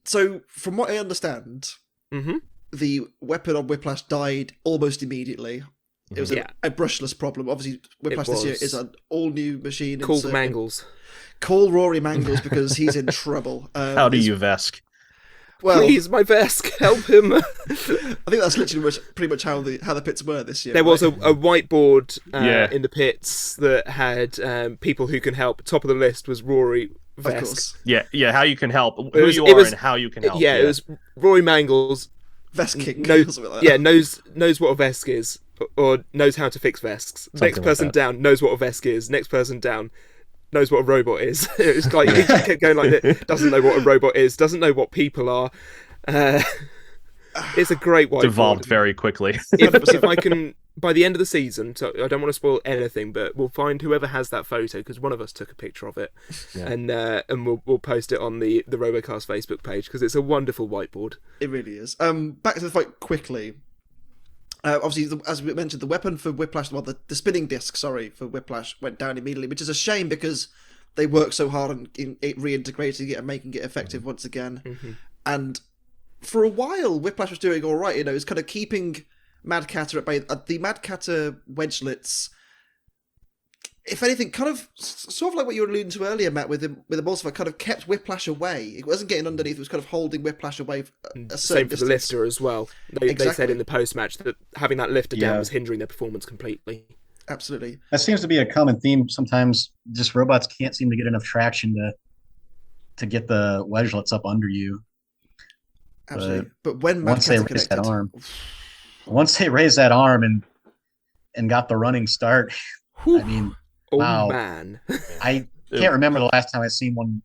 So from what I understand, Mm-hmm. the weapon on Whiplash died almost immediately. It was Yeah. a brushless problem. Obviously, Whiplash this year was. is an all-new machine. Called Mangles. Call Rory Mangles because he's in trouble. How do you Vesk? Well, Please, my Vesk, help him. I think that's literally pretty much how the pits were this year. There was a whiteboard Yeah. in the pits that had people who can help. Top of the list was Rory of Vesk. course, Yeah, how you can help, who It was- you it are, was- and how you can help. Yeah, it was Rory Mangles. Vest King. No, or something like that. yeah, knows what a Vesk is, or knows how to fix Vesks. Something Next like person that. down knows what a Vesk is. Next person down knows what a robot is. It's like he just kept going like that. Doesn't know what a robot is. Doesn't know what people are. It's a great whiteboard. Devolved very quickly. If I can, by the end of the season, so I don't want to spoil anything, but we'll find whoever has that photo, because one of us took a picture of it, Yeah. and we'll post it on the RoboCast Facebook page, because it's a wonderful whiteboard. It really is. Back to the fight quickly. Obviously, as we mentioned, the weapon for Whiplash, well, the spinning disc, for Whiplash went down immediately, which is a shame because they worked so hard on reintegrating it and making it effective once again. Mm-hmm. And for a while, Whiplash was doing all right. It was kind of keeping Mad Catter at bay. The Mad Catter wedgelets, if anything, kind of sort of like what you were alluding to earlier, Matt, with the Emulsifier, kind of kept Whiplash away. It wasn't getting underneath; it was kind of holding Whiplash away. A certain Same for the distance. lifter as well. They said Exactly. in the post-match that having that lifter down Yeah. was hindering their performance completely. Absolutely. That seems to be a common theme. Sometimes just robots can't seem to get enough traction to get the wedgelets up under you. Absolutely. But when Mad Once they Catter raise that connected, arm, once they raised that arm and got the running start, I mean, Oh wow. man. I can't remember the last time I've seen one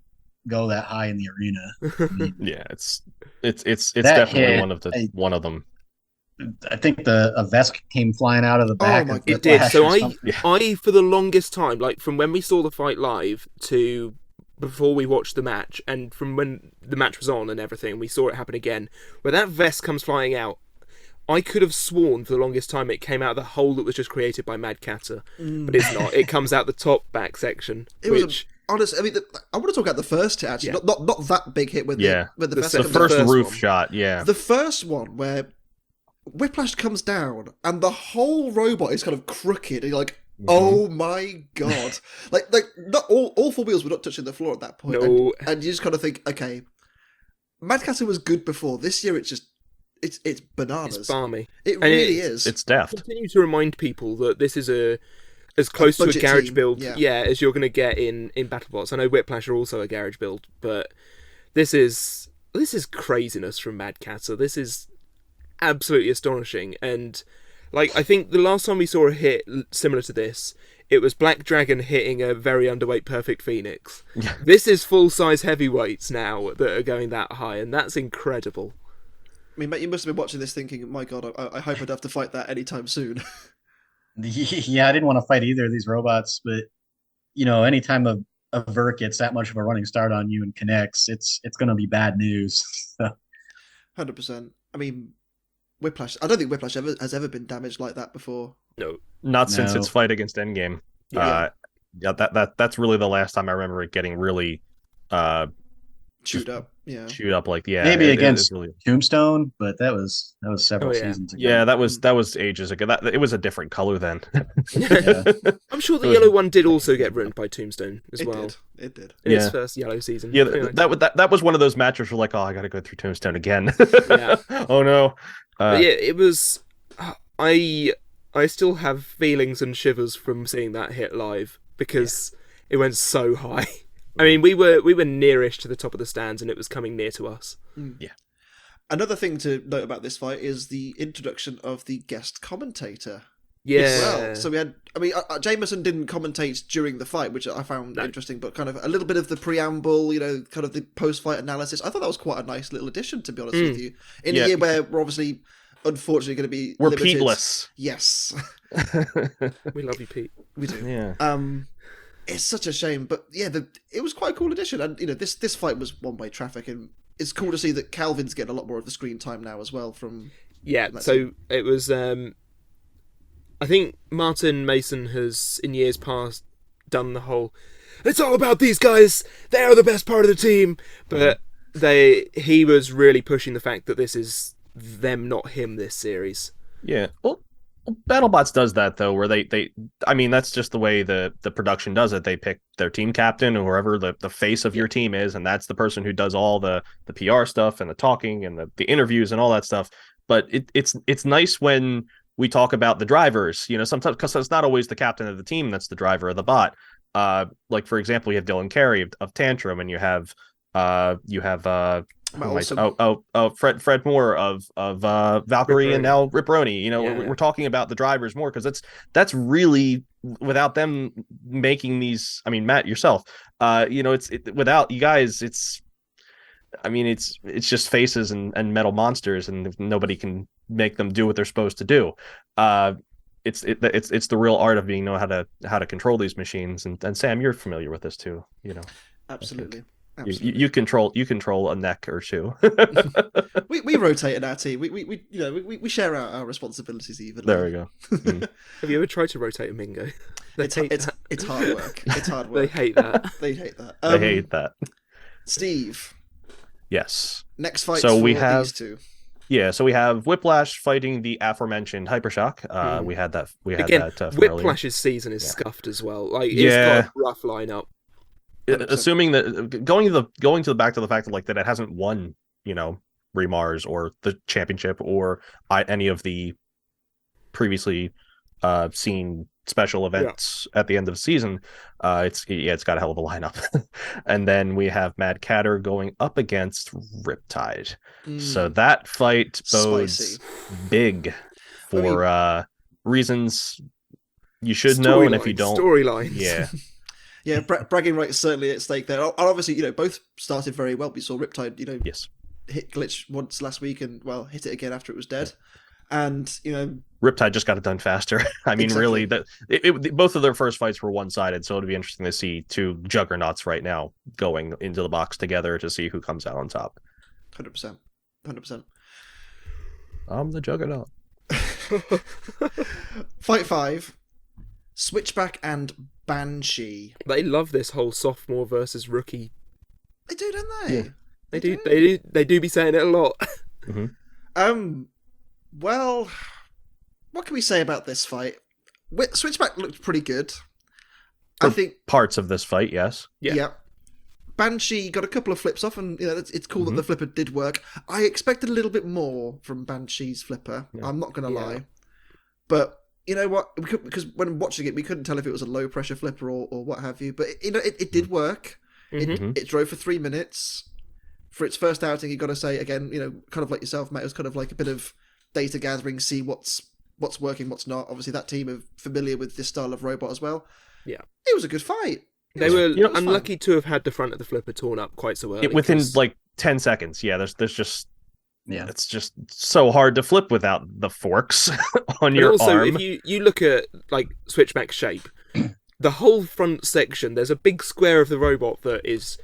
go that high in the arena. Yeah, it's That definitely hit, one of them. I think a Vesk came flying out of the back. my of It the did. Flash So or something. I for the longest time, like from when we saw the fight live to before we watched the match, and from when the match was on and everything, we saw it happen again. When that vest comes flying out, I could have sworn for the longest time it came out of the hole that was just created by Mad Catter, but it's not. It comes out the top back section, it was which honestly. I mean, I want to talk about the first hit actually, Yeah. not that big hit with Yeah. with the The vest. se- The comes the out. first first roof one. shot, yeah. The first one where Whiplash comes down and the whole robot is kind of crooked, and you're like, oh my god! like not all four wheels were not touching the floor at that point, No. and you just kind of think, okay, Mad Catter was good before. This year, it's just it's bananas. it's balmy. It And really is. It's deft. Continue to remind people that this is as close to a budget garage team, build, yeah. as you're going to get in BattleBots. I know Whiplash are also a garage build, but this is craziness from Mad Catter. This is absolutely astonishing, and like I think the last time we saw a hit similar to this, it was Black Dragon hitting a very underweight Perfect Phoenix. This is full-size heavyweights now that are going that high, and that's incredible. I mean, Matt, you must have been watching this thinking, my god, I hope I'd have to fight that anytime soon. Yeah, I didn't want to fight either of these robots, but anytime a Vert gets that much of a running start on you and connects, it's going to be bad news. 100%. I mean, Whiplash. I don't think Whiplash has ever been damaged like that before. No, Not since No. its fight against Endgame. Yeah. That's really the last time I remember it getting really Chewed up. Yeah. chewed up. Like, yeah, Maybe it against really. Tombstone, but that was several Oh, yeah. seasons ago. Yeah, that was ages ago. It was a different color then. Yeah. I'm sure the It was- yellow one did also get ruined by Tombstone as It well did. It did. in its Yeah. first yellow season. Yeah, Anyway. that was one of those matches where like, oh, I got to go through Tombstone again. Yeah. Oh no. But yeah, it was. I still have feelings and shivers from seeing that hit live because it went so high. I mean, we were nearish to the top of the stands, and it was coming near to us. Another thing to note about this fight is the introduction of the guest commentator. Yeah. as well. So we had, I mean, Jameson didn't commentate during the fight, which I found interesting, but kind of a little bit of the preamble, kind of the post-fight analysis. I thought that was quite a nice little addition, to be honest with you. In a year where we're obviously, unfortunately, going to be We're limited. Pete-less. Yes. We love you, Pete. We do. Yeah. It's such a shame, but yeah, it was quite a cool addition, and this fight was one-way traffic, and it's cool to see that Calvin's getting a lot more of the screen time now as well. So it was. I think Martin Mason has, in years past, done the whole "it's all about these guys, they are the best part of the team," but he was really pushing the fact that this is them, not him, this series. Yeah. Well, BattleBots does that though, where they I mean, that's just the way the production does it. They pick their team captain or whoever the face of your team is, and that's the person who does all the PR stuff and the talking and the interviews and all that stuff. But it's nice when we talk about the drivers, sometimes, because it's not always the captain of the team that's the driver of the bot. Like for example, you have Dylan Carey of Tantrum, and you have Fred Moore of Valkyrie, and now Ripperoni. We're talking about the drivers more because that's really, without them making these. I mean, Matt yourself, without you guys, it's just faces and metal monsters, and nobody can make them do what they're supposed to do. It's the real art of know how to control these machines. And Sam, you're familiar with this too. Absolutely. You control a neck or two. we rotate in our team. We share our responsibilities evenly. There we go. Have you ever tried to rotate a Mingo? It's hard work. It's hard work. They hate that. They hate that. They hate that. Steve. Yes. Next fight. So we have these two. Yeah, so we have Whiplash fighting the aforementioned Hypershock. We had that. Whiplash's season is scuffed as well. It's got a rough lineup. 100%. Assuming that going to the back to the fact that it hasn't won, Remars or the championship or any of the previously seen special events at the end of the season, it's got a hell of a lineup. And then we have Mad Catter going up against Riptide. So that fight bodes big for reasons you should know, and if you don't, storylines. Yeah. Yeah, bragging rights certainly at stake there. And obviously, both started very well. We saw Riptide, yes, hit Glitch once last week and, hit it again after it was dead. And, Riptide just got it done faster. I mean, exactly. Really, both of their first fights were one-sided, so it'll be interesting to see two juggernauts right now going into the box together to see who comes out on top. 100%. I'm the juggernaut. Fight 5. Switchback and Banshee. They love this whole sophomore versus rookie. They do, don't they? Yeah. They do be saying it a lot. Mm-hmm. Well, what can we say about this fight? Switchback looked pretty good. I think parts of this fight, yes. Yeah. Banshee got a couple of flips off, and it's cool that the flipper did work. I expected a little bit more from Banshee's flipper. Yeah. I'm not going to lie, but you know what? Because when watching it, we couldn't tell if it was a low pressure flipper or what have you. But it did work. It drove for 3 minutes. For its first outing, you got to say again, kind of like yourself, Matt. It was kind of like a bit of data gathering, see what's working, what's not. Obviously, that team are familiar with this style of robot as well. Yeah, it was a good fight. They were unlucky to have had the front of the flipper torn up quite so early. Within like 10 seconds. Yeah, there's just it's just so hard to flip without the forks on your arm. If you look at like Switchback shape, the whole front section, there's a big square of the robot that is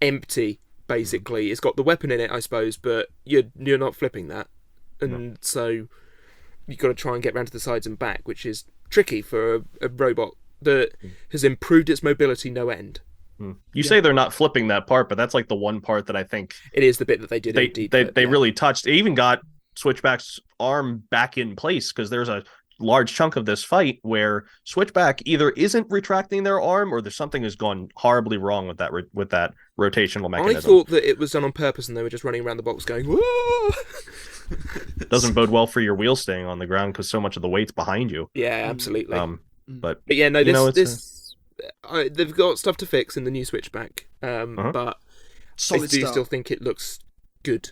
empty. Basically, it's got the weapon in it, I suppose, but you're not flipping that, and so you've got to try and get round to the sides and back, which is tricky for a robot that has improved its mobility no end. You say they're not flipping that part, but that's like the one part that I think it is the bit that they did. They really touched. They even got Switchback's arm back in place because there's a large chunk of this fight where Switchback either isn't retracting their arm or there's something has gone horribly wrong with that rotational mechanism. I thought that it was done on purpose and they were just running around the box going, "Whoa!" Doesn't bode well for your wheel staying on the ground because so much of the weight's behind you. Yeah, absolutely. But yeah, no, they've got stuff to fix in the new Switchback, but solid I do still think it looks good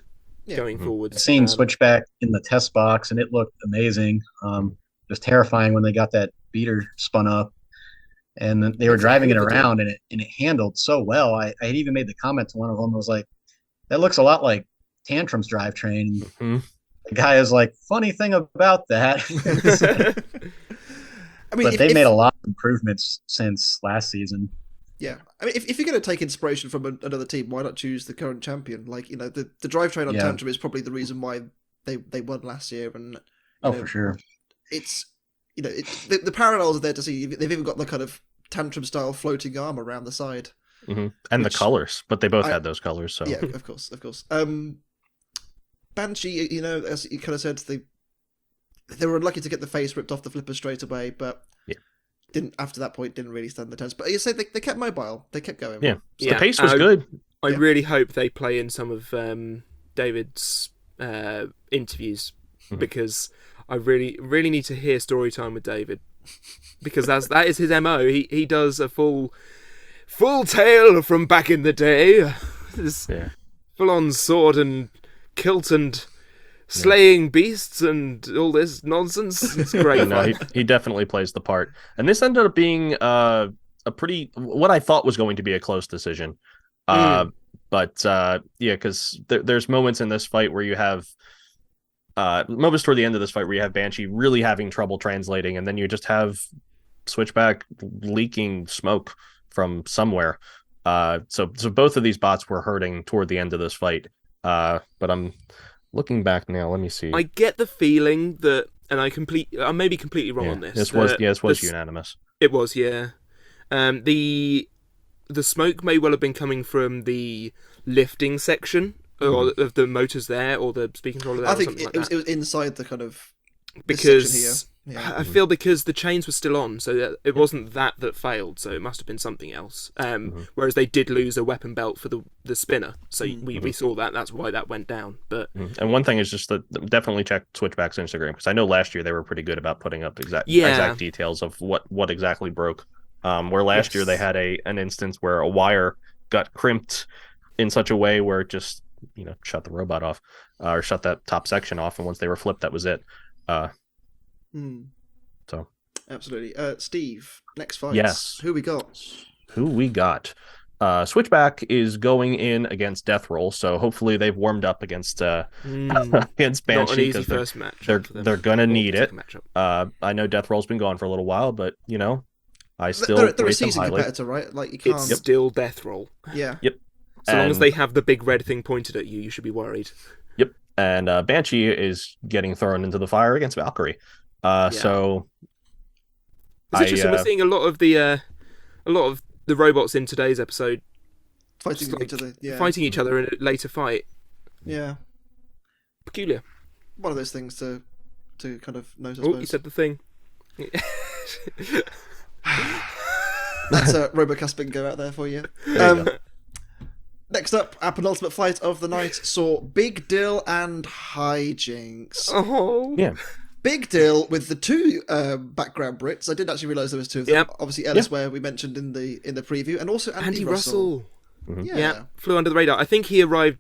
going forward. I've seen Switchback in the test box and it looked amazing. was terrifying when they got that beater spun up, and they were It's a driving it hell of a deal. around, and it handled so well. I had even made the comment to one of them. I was like, that looks a lot like Tantrum's drivetrain. Hmm. The guy is like, funny thing about that. I mean, But they made a lot of improvements since last season. yeah. I mean, if you're going to take inspiration from another team, why not choose the current champion? Like, the drivetrain on Yeah. Tantrum is probably the reason why they won last year, and Oh, know, for sure. it's the parallels are there to see. They've even got the kind of Tantrum style floating arm around the side. Hmm. And Which the colors, but they both I- had those colors. So Yeah, of course. Banshee, as you kind of said, they were unlucky to get the face ripped off the flipper straight away, but Yeah. didn't after that point didn't really stand the test. But you say they kept mobile, they kept going. Yeah. So, Yeah. the pace was I- good. I Yeah. really hope they play in some of David's interviews Mhm. because I really, really need to hear story time with David because that is his MO. He does a full tale from back in the day. This Yeah. full on sword and kilt and slaying beasts and all this nonsense. It's great. But no, fun. he definitely plays the part. And this ended up being a pretty what I thought was going to be a close decision. But yeah, because there's moments in this fight where you have moments toward the end of this fight where you have Banshee really having trouble translating, and then you just have Switchback leaking smoke from somewhere. So both of these bots were hurting toward the end of this fight. But I'm looking back now. Let me see. I get the feeling that, and I may be completely wrong Yeah, on this. This was the- unanimous. It was, yeah. The smoke may well have been coming from the lifting section or of the motors there, or the speed controller there, I or think something it like was that. it was inside the kind of this Because section here. Yeah. I feel because the chains were still on, so that it wasn't that failed, so it must have been something else. Whereas they did lose a weapon belt for the spinner, so we saw that. That's why that went down. But And one thing is just that definitely check Switchback's Instagram, because I know last year they were pretty good about putting up exact details of what exactly broke. Where last year they had an instance where a wire got crimped in such a way where it just shut the robot off, or shut that top section off, and once they were flipped, that was it. So Absolutely. Steve, next fight. Yes. Who we got? who we got? Switchback is going in against Death Roll, so hopefully they've warmed up against against Banshee, not an easy because first match. they're gonna need it. Matchup. I know Death Roll's been gone for a little while, but I still They're a rate them seasoned highly. competitor, right? Like you can't. It's still Death Roll. Yeah. So long as And- they have the big red thing pointed at you, you should be worried. Yep. And Banshee is getting thrown into the fire against Valkyrie. So It's interesting. We're seeing a lot of the robots in today's episode Fighting like, each other. Yeah. fighting each other in a later fight. Yeah. Peculiar. One of those things to kind of note, I Oh, suppose. you said the thing. That's a RoboCast bingo out there for you. Next up, our penultimate fight of the night saw Big Dill and HiJinx. Oh. Yeah. Big Dill with the two background Brits. I didn't actually realise there was two of them. Yep. Obviously, Ellis Ware we mentioned in the preview, and also Andy Russell. Yeah. Flew under the radar. I think he arrived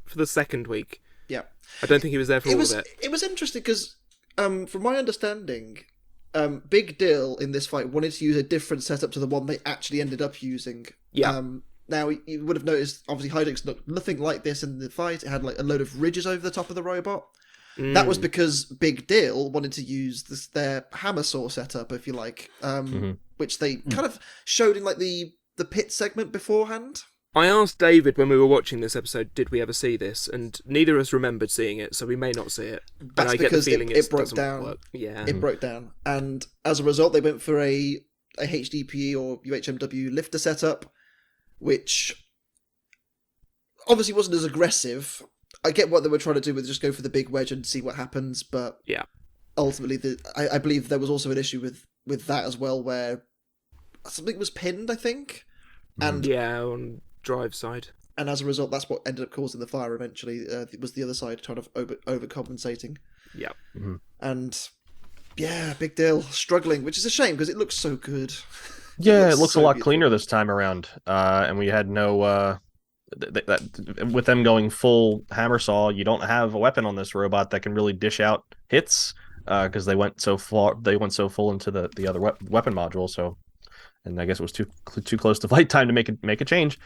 for the second week. Yeah. I don't think he was there for all of it. It was interesting because, from my understanding, Big Dill in this fight wanted to use a different setup to the one they actually ended up using. Yeah. Now, you would have noticed, obviously, HiJinx looked nothing like this in the fight. It had like a load of ridges over the top of the robot. That was because Big Dill wanted to use their hammer saw setup, if you like, which they kind of showed in like the pit segment beforehand. I asked David when we were watching this episode, did we ever see this? And neither of us remembered seeing it, so we may not see it. That's and I get the because feeling it broke doesn't down. work. Yeah. It broke down, and as a result, they went for a HDPE or UHMW lifter setup, which obviously wasn't as aggressive. I get what they were trying to do with just go for the big wedge and see what happens, but Yeah. ultimately, I believe there was also an issue with that as well, where something was pinned, I think, and Yeah, on drive side. and as a result, that's what ended up causing the fire. Eventually, it was the other side kind of overcompensating, Yeah. and yeah, Big Deal struggling, which is a shame because it looks so good. Yeah, it looks so a lot beautiful. cleaner this time around. And we had no with them going full hammer saw, you don't have a weapon on this robot that can really dish out hits. because they went so full into the other weapon module. So, and I guess it was too close to fight time to make a change.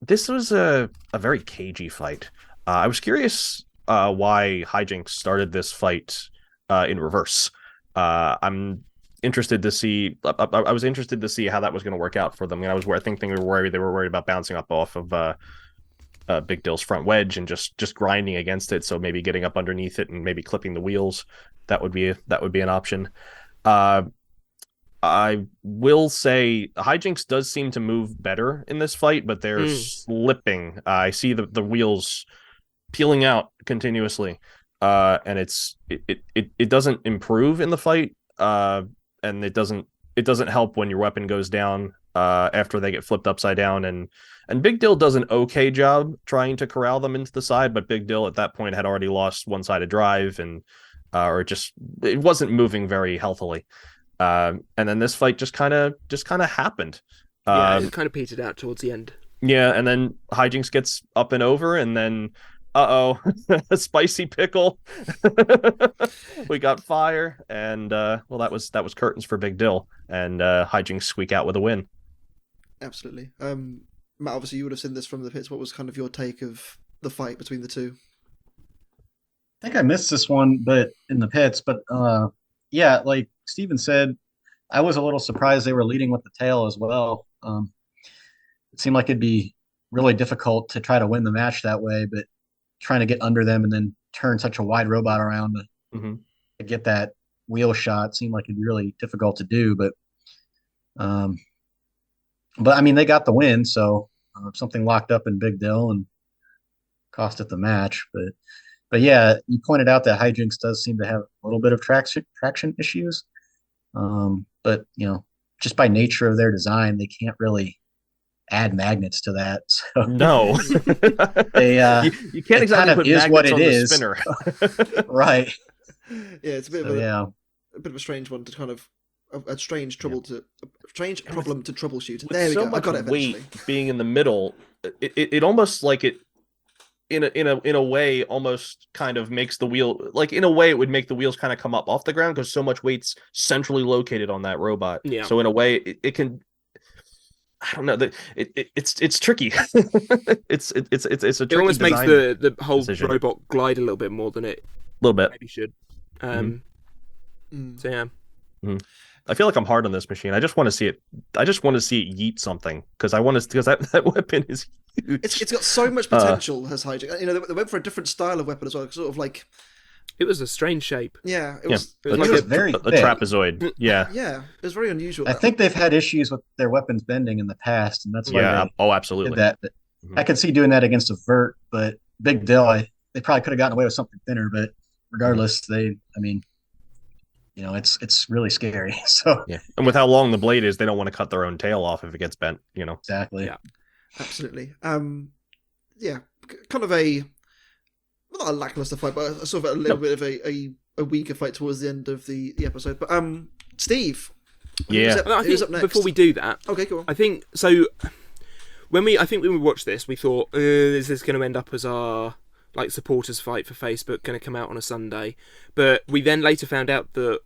This was a very cagey fight. I was curious why HiJinx started this fight in reverse. I'm interested to see. I was interested to see how that was going to work out for them. And I think they were worried about bouncing up off of Big Dill's front wedge and just grinding against it. So maybe getting up underneath it and maybe clipping the wheels. That would be an option. I will say HiJinx does seem to move better in this fight, but they're slipping. I see the wheels peeling out continuously, and it doesn't improve in the fight, and it doesn't help when your weapon goes down after they get flipped upside down. And Big Dill does an okay job trying to corral them into the side, but Big Dill at that point had already lost one-sided drive, and it wasn't moving very healthily. And then this fight just kind of happened. It kind of petered out towards the end. Yeah, and then HiJinx gets up and over, and then a spicy pickle. We got fire, and well, that was curtains for Big Dill, and HiJinx squeak out with a win. Absolutely. Matt, obviously you would have seen this from the pits. What was kind of your take of the fight between the two? I think I missed this one, but in the pits. But yeah, like Steven said, I was a little surprised they were leading with the tail as well. It seemed like it'd be really difficult to try to win the match that way, but trying to get under them and then turn such a wide robot around to get that wheel shot seemed like it'd be really difficult to do. But I mean, they got the win, so something locked up in Big Dill and cost it the match. But yeah, you pointed out that HiJinx does seem to have a little bit of traction issues. But just by nature of their design, they can't really add magnets to that. So no, they you can't exactly put magnets what it on is. The spinner. Right. Yeah, it's a bit of a strange one to kind of a strange problem to troubleshoot. There we go. I got it eventually. Weight being in the middle, it almost like it in a way almost kind of makes the wheel, like in a way it would make the wheels kind of come up off the ground because so much weight's centrally located on that robot. Yeah. So in a way it can, I don't know, it's tricky. it's a tricky. It almost makes the whole decision. Robot glide a little bit more than it a little bit maybe should. So yeah. I feel like I'm hard on this machine. I just want to see it. I just want to see it yeet something because that weapon is huge. It's got so much potential. Has HiJinx. They went for a different style of weapon as well. Sort of like it was a strange shape. Yeah, it was like a very a trapezoid. Yeah, yeah, it was very unusual. I think they've had issues with their weapons bending in the past, and that's why they absolutely did that. But I could see doing that against a vert, but Big Dill, they probably could have gotten away with something thinner. But regardless, it's really scary. So yeah, and with how long the blade is, they don't want to cut their own tail off if it gets bent. Exactly. Yeah, absolutely. Yeah, kind of not a lackluster fight, but sort of a little bit of a weaker fight towards the end of the episode. But Steve, yeah, who's up next? Before we do that, okay, go on. I think so. When we watched this, we thought, is this going to end up as our supporters fight for Facebook going to come out on a Sunday? But we then later found out that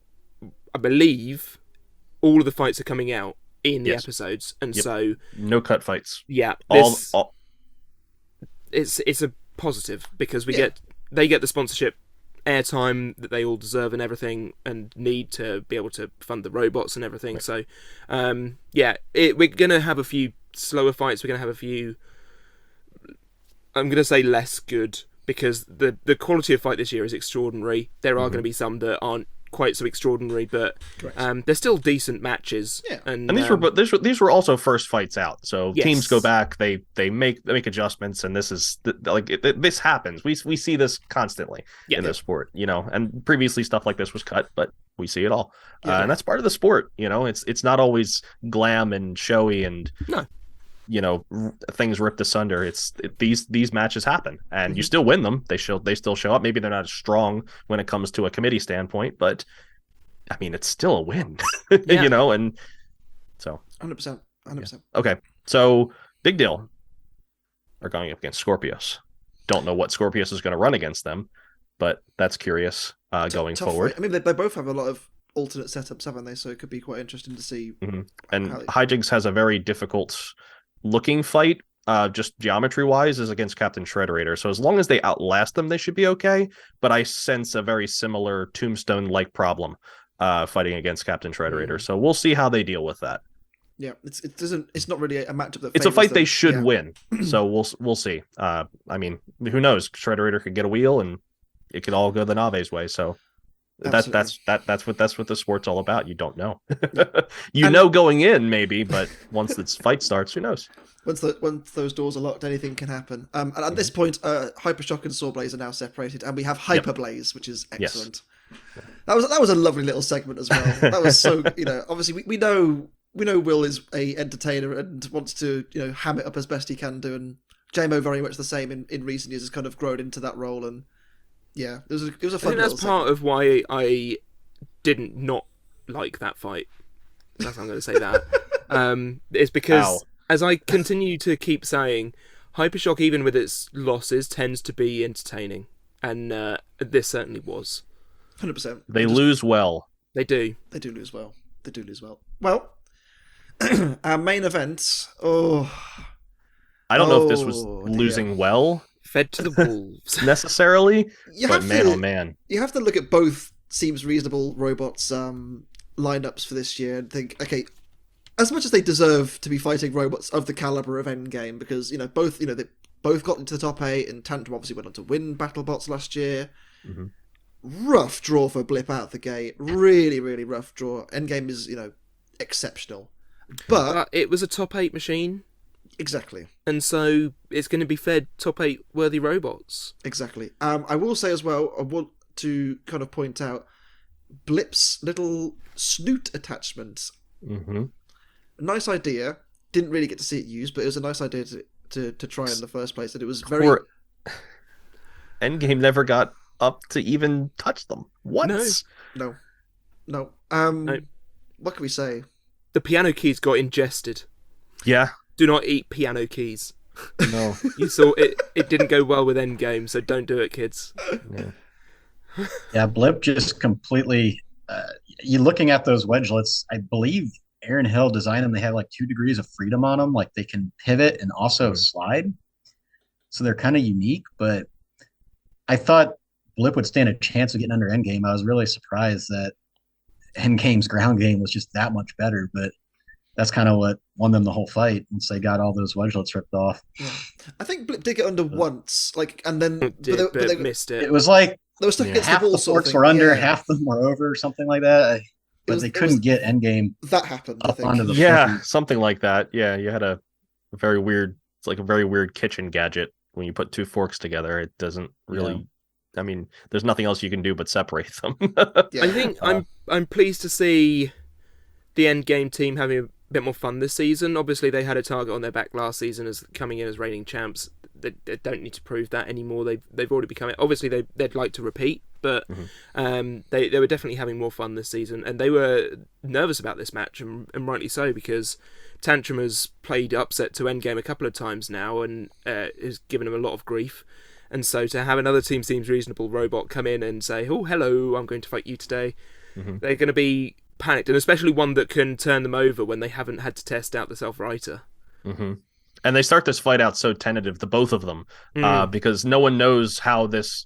I believe all of the fights are coming out in the episodes, and so no cut fights. Yeah, it's a positive because they get the sponsorship airtime that they all deserve and everything, and need to be able to fund the robots and everything. Right. So, we're gonna have a few slower fights. We're gonna have a few. I'm gonna say less good because the quality of fight this year is extraordinary. There are going to be some that aren't quite so extraordinary, but they're still decent matches. Yeah. And these were also first fights out, so yes. Teams go back, they make adjustments, and this is this happens. We see this constantly in this sport, and previously stuff like this was cut, but we see it all, and that's part of the sport. It's not always glam and showy and things ripped asunder. These matches happen, and you still win them. They still show up. Maybe they're not as strong when it comes to a committee standpoint, but I mean, it's still a win. And so 100%. Okay, so Big Dill are going up against Scorpios. Don't know what Scorpios is going to run against them, but that's curious. going Tough forward. fight. I mean, they both have a lot of alternate setups, haven't they? So it could be quite interesting to see. And HiJinx has a very difficult looking fight, just geometry wise, is against Captain Shredderator. So as long as they outlast them, they should be okay. But I sense a very similar Tombstone like problem fighting against Captain Shredderator. So we'll see how they deal with that. Yeah, it's not really a matchup that it's a fight them. They should win. So we'll see. I mean, who knows? Shredderator could get a wheel and it could all go the Nave's way. So that's what the sport's all about. You don't know. you know going in maybe, but once this fight starts, who knows? Once those doors are locked, anything can happen. And at this point, Hypershock and SawBlaze are now separated, and we have HyperBlaze, which is excellent. Yes. That was a lovely little segment as well. That was so, obviously we know Will is a entertainer and wants to ham it up as best he can do, and JMO very much the same in recent years has kind of grown into that role. And yeah, it was a fun. I think that's part of why I didn't not like that fight. That's I'm going to say that. It's because as I continue to keep saying, Hypershock, even with its losses, tends to be entertaining, and this certainly was. 100%. They lose well. They do. They do lose well. Well, our main event. I don't know if this was losing well. Fed to the wolves. necessarily. But man, oh man. You have to look at both seems reasonable robots lineups for this year and think, okay, as much as they deserve to be fighting robots of the caliber of Endgame, because they both got into the top 8, and Tantrum obviously went on to win BattleBots last year. Mm-hmm. Rough draw for Blip out of the gate. Really, really rough draw. Endgame is, exceptional. But it was a top 8 machine. Exactly. And so it's going to be fed top 8 worthy robots. Exactly. I will say as well, I want to kind of point out Blip's little snoot attachment. Mm-hmm. Nice idea. Didn't really get to see it used, but it was a nice idea to try in the first place. And it was very... Endgame never got up to even touch them once. No. No. What can we say? The piano keys got ingested. Yeah. Do not eat piano keys. No. You saw it. It didn't go well with Endgame, so don't do it, kids. Yeah, Blip just completely... you're looking at those wedgelets, I believe Aaron Hill designed them. They have like 2 degrees of freedom on them. Like they can pivot and also slide. So they're kind of unique, but I thought Blip would stand a chance of getting under Endgame. I was really surprised that Endgame's ground game was just that much better, but that's kind of what won them the whole fight once they got all those wedgelets ripped off. Yeah. I think Blip did get under once, and then but they missed it. It was like they were stuck against half the wall. The forks were under, half them were over, something like that. But they couldn't get Endgame. That happened. I think. Onto the footing. Something like that. Yeah, you had a very weird. It's like a very weird kitchen gadget when you put 2 forks together. It doesn't really. Yeah. I mean, there's nothing else you can do but separate them. I think I'm pleased to see the Endgame team having a bit more fun this season. Obviously, they had a target on their back last season as coming in as reigning champs. They don't need to prove that anymore. They've already become it. Obviously, they'd like to repeat, but they were definitely having more fun this season, and they were nervous about this match, and rightly so, because Tantrum has played upset to Endgame a couple of times now, and has given him a lot of grief. And so to have another team seems reasonable robot come in and say, "Oh, hello, I'm going to fight you today," they're going to be panicked, and especially one that can turn them over when they haven't had to test out the self-writer. Mm-hmm. And they start this fight out so tentative, the both of them, because no one knows how this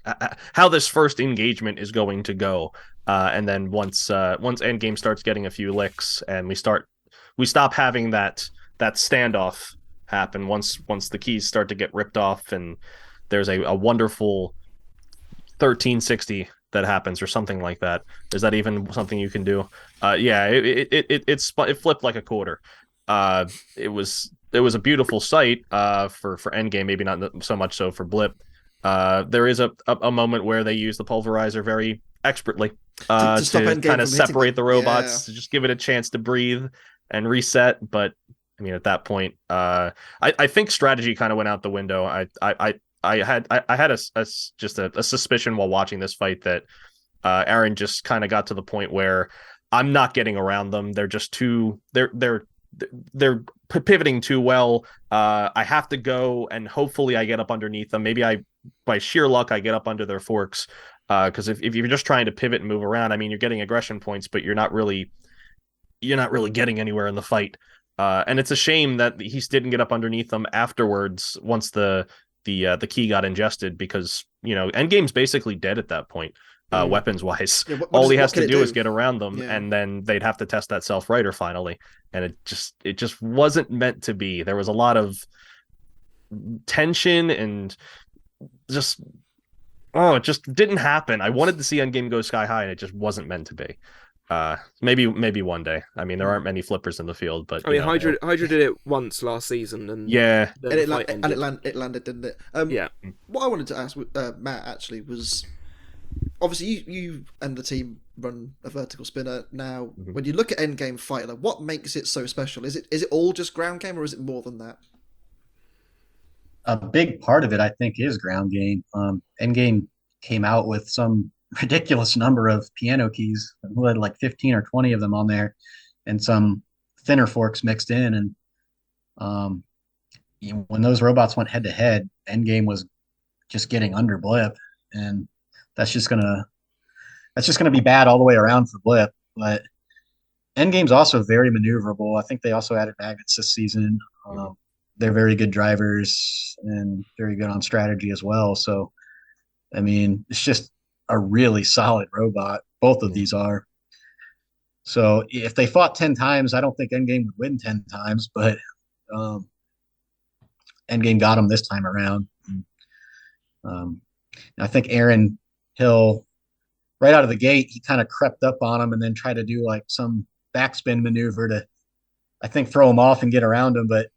first engagement is going to go. And then once Endgame starts getting a few licks, and we stop having that standoff happen. Once the keys start to get ripped off, and there's a wonderful 1360 that happens or something like that. Is that even something you can do? Yeah, it flipped like a quarter. It was a beautiful sight for Endgame, maybe not so much so for Blip. There is a moment where they use the pulverizer very expertly to kind of separate the robots, to just give it a chance to breathe and reset. But I mean, at that point, I think strategy kind of went out the window. I had a suspicion while watching this fight that Aaron just kind of got to the point where I'm not getting around them. They're just too they're pivoting too well. I have to go, and hopefully I get up underneath them. Maybe by sheer luck I get up under their forks. Because if you're just trying to pivot and move around, I mean, you're getting aggression points, but you're not really getting anywhere in the fight. And it's a shame that he didn't get up underneath them afterwards once the key got ingested, because Endgame's basically dead at that point, weapons wise. Yeah, All he has can to it do is get around them, Yeah. and then they'd have to test that self-righter finally, and it just wasn't meant to be. There was a lot of tension and just it just didn't happen. I wanted to see Endgame go sky high, and it just wasn't meant to be. Maybe one day. I mean, there aren't many flippers in the field, but I mean, Hydra did it once last season, and yeah, and it landed, didn't it? Yeah. What I wanted to ask Matt actually was, obviously you and the team run a vertical spinner now. Mm-hmm. When you look at Endgame Fight, like, what makes it so special? Is it all just ground game, or is it more than that? A big part of it, I think, is ground game. Endgame came out with some ridiculous number of piano keys. We had like 15 or 20 of them on there, and some thinner forks mixed in. And when those robots went head to head, Endgame was just getting under Blip, and that's just gonna be bad all the way around for Blip. But Endgame's also very maneuverable. I think they also added magnets this season. They're very good drivers and very good on strategy as well. So, I mean, it's just a really solid robot. Both of these are. So if they fought 10 times, I don't think Endgame would win 10 times, but Endgame got him this time around. I think Aaron Hill, right out of the gate, he kind of crept up on him and then tried to do like some backspin maneuver to, I think, throw him off and get around him. But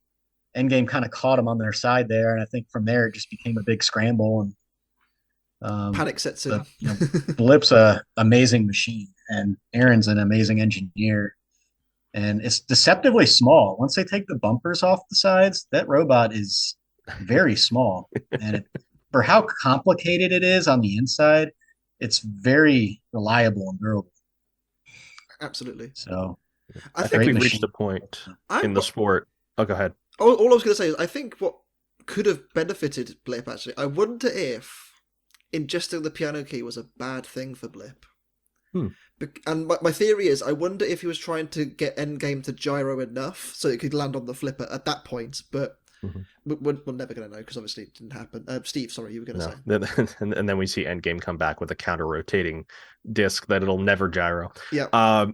Endgame kind of caught him on their side there, and I think from there it just became a big scramble, and panic sets in. Blip's a amazing machine, and Aaron's an amazing engineer, and it's deceptively small. Once they take the bumpers off the sides, that robot is very small, and for how complicated it is on the inside, it's very reliable and durable. Absolutely. So I think we've reached a point in the sport. Oh, go ahead. All I was going to say is, I think what could have benefited Blip, actually, I wonder if ingesting the piano key was a bad thing for Blip. And my theory is, I wonder if he was trying to get Endgame to gyro enough so it could land on the flipper at that point, but we're never going to know, because obviously it didn't happen. Steve, sorry, you were going to say. And then we see Endgame come back with a counter-rotating disc that it'll never gyro. Yeah.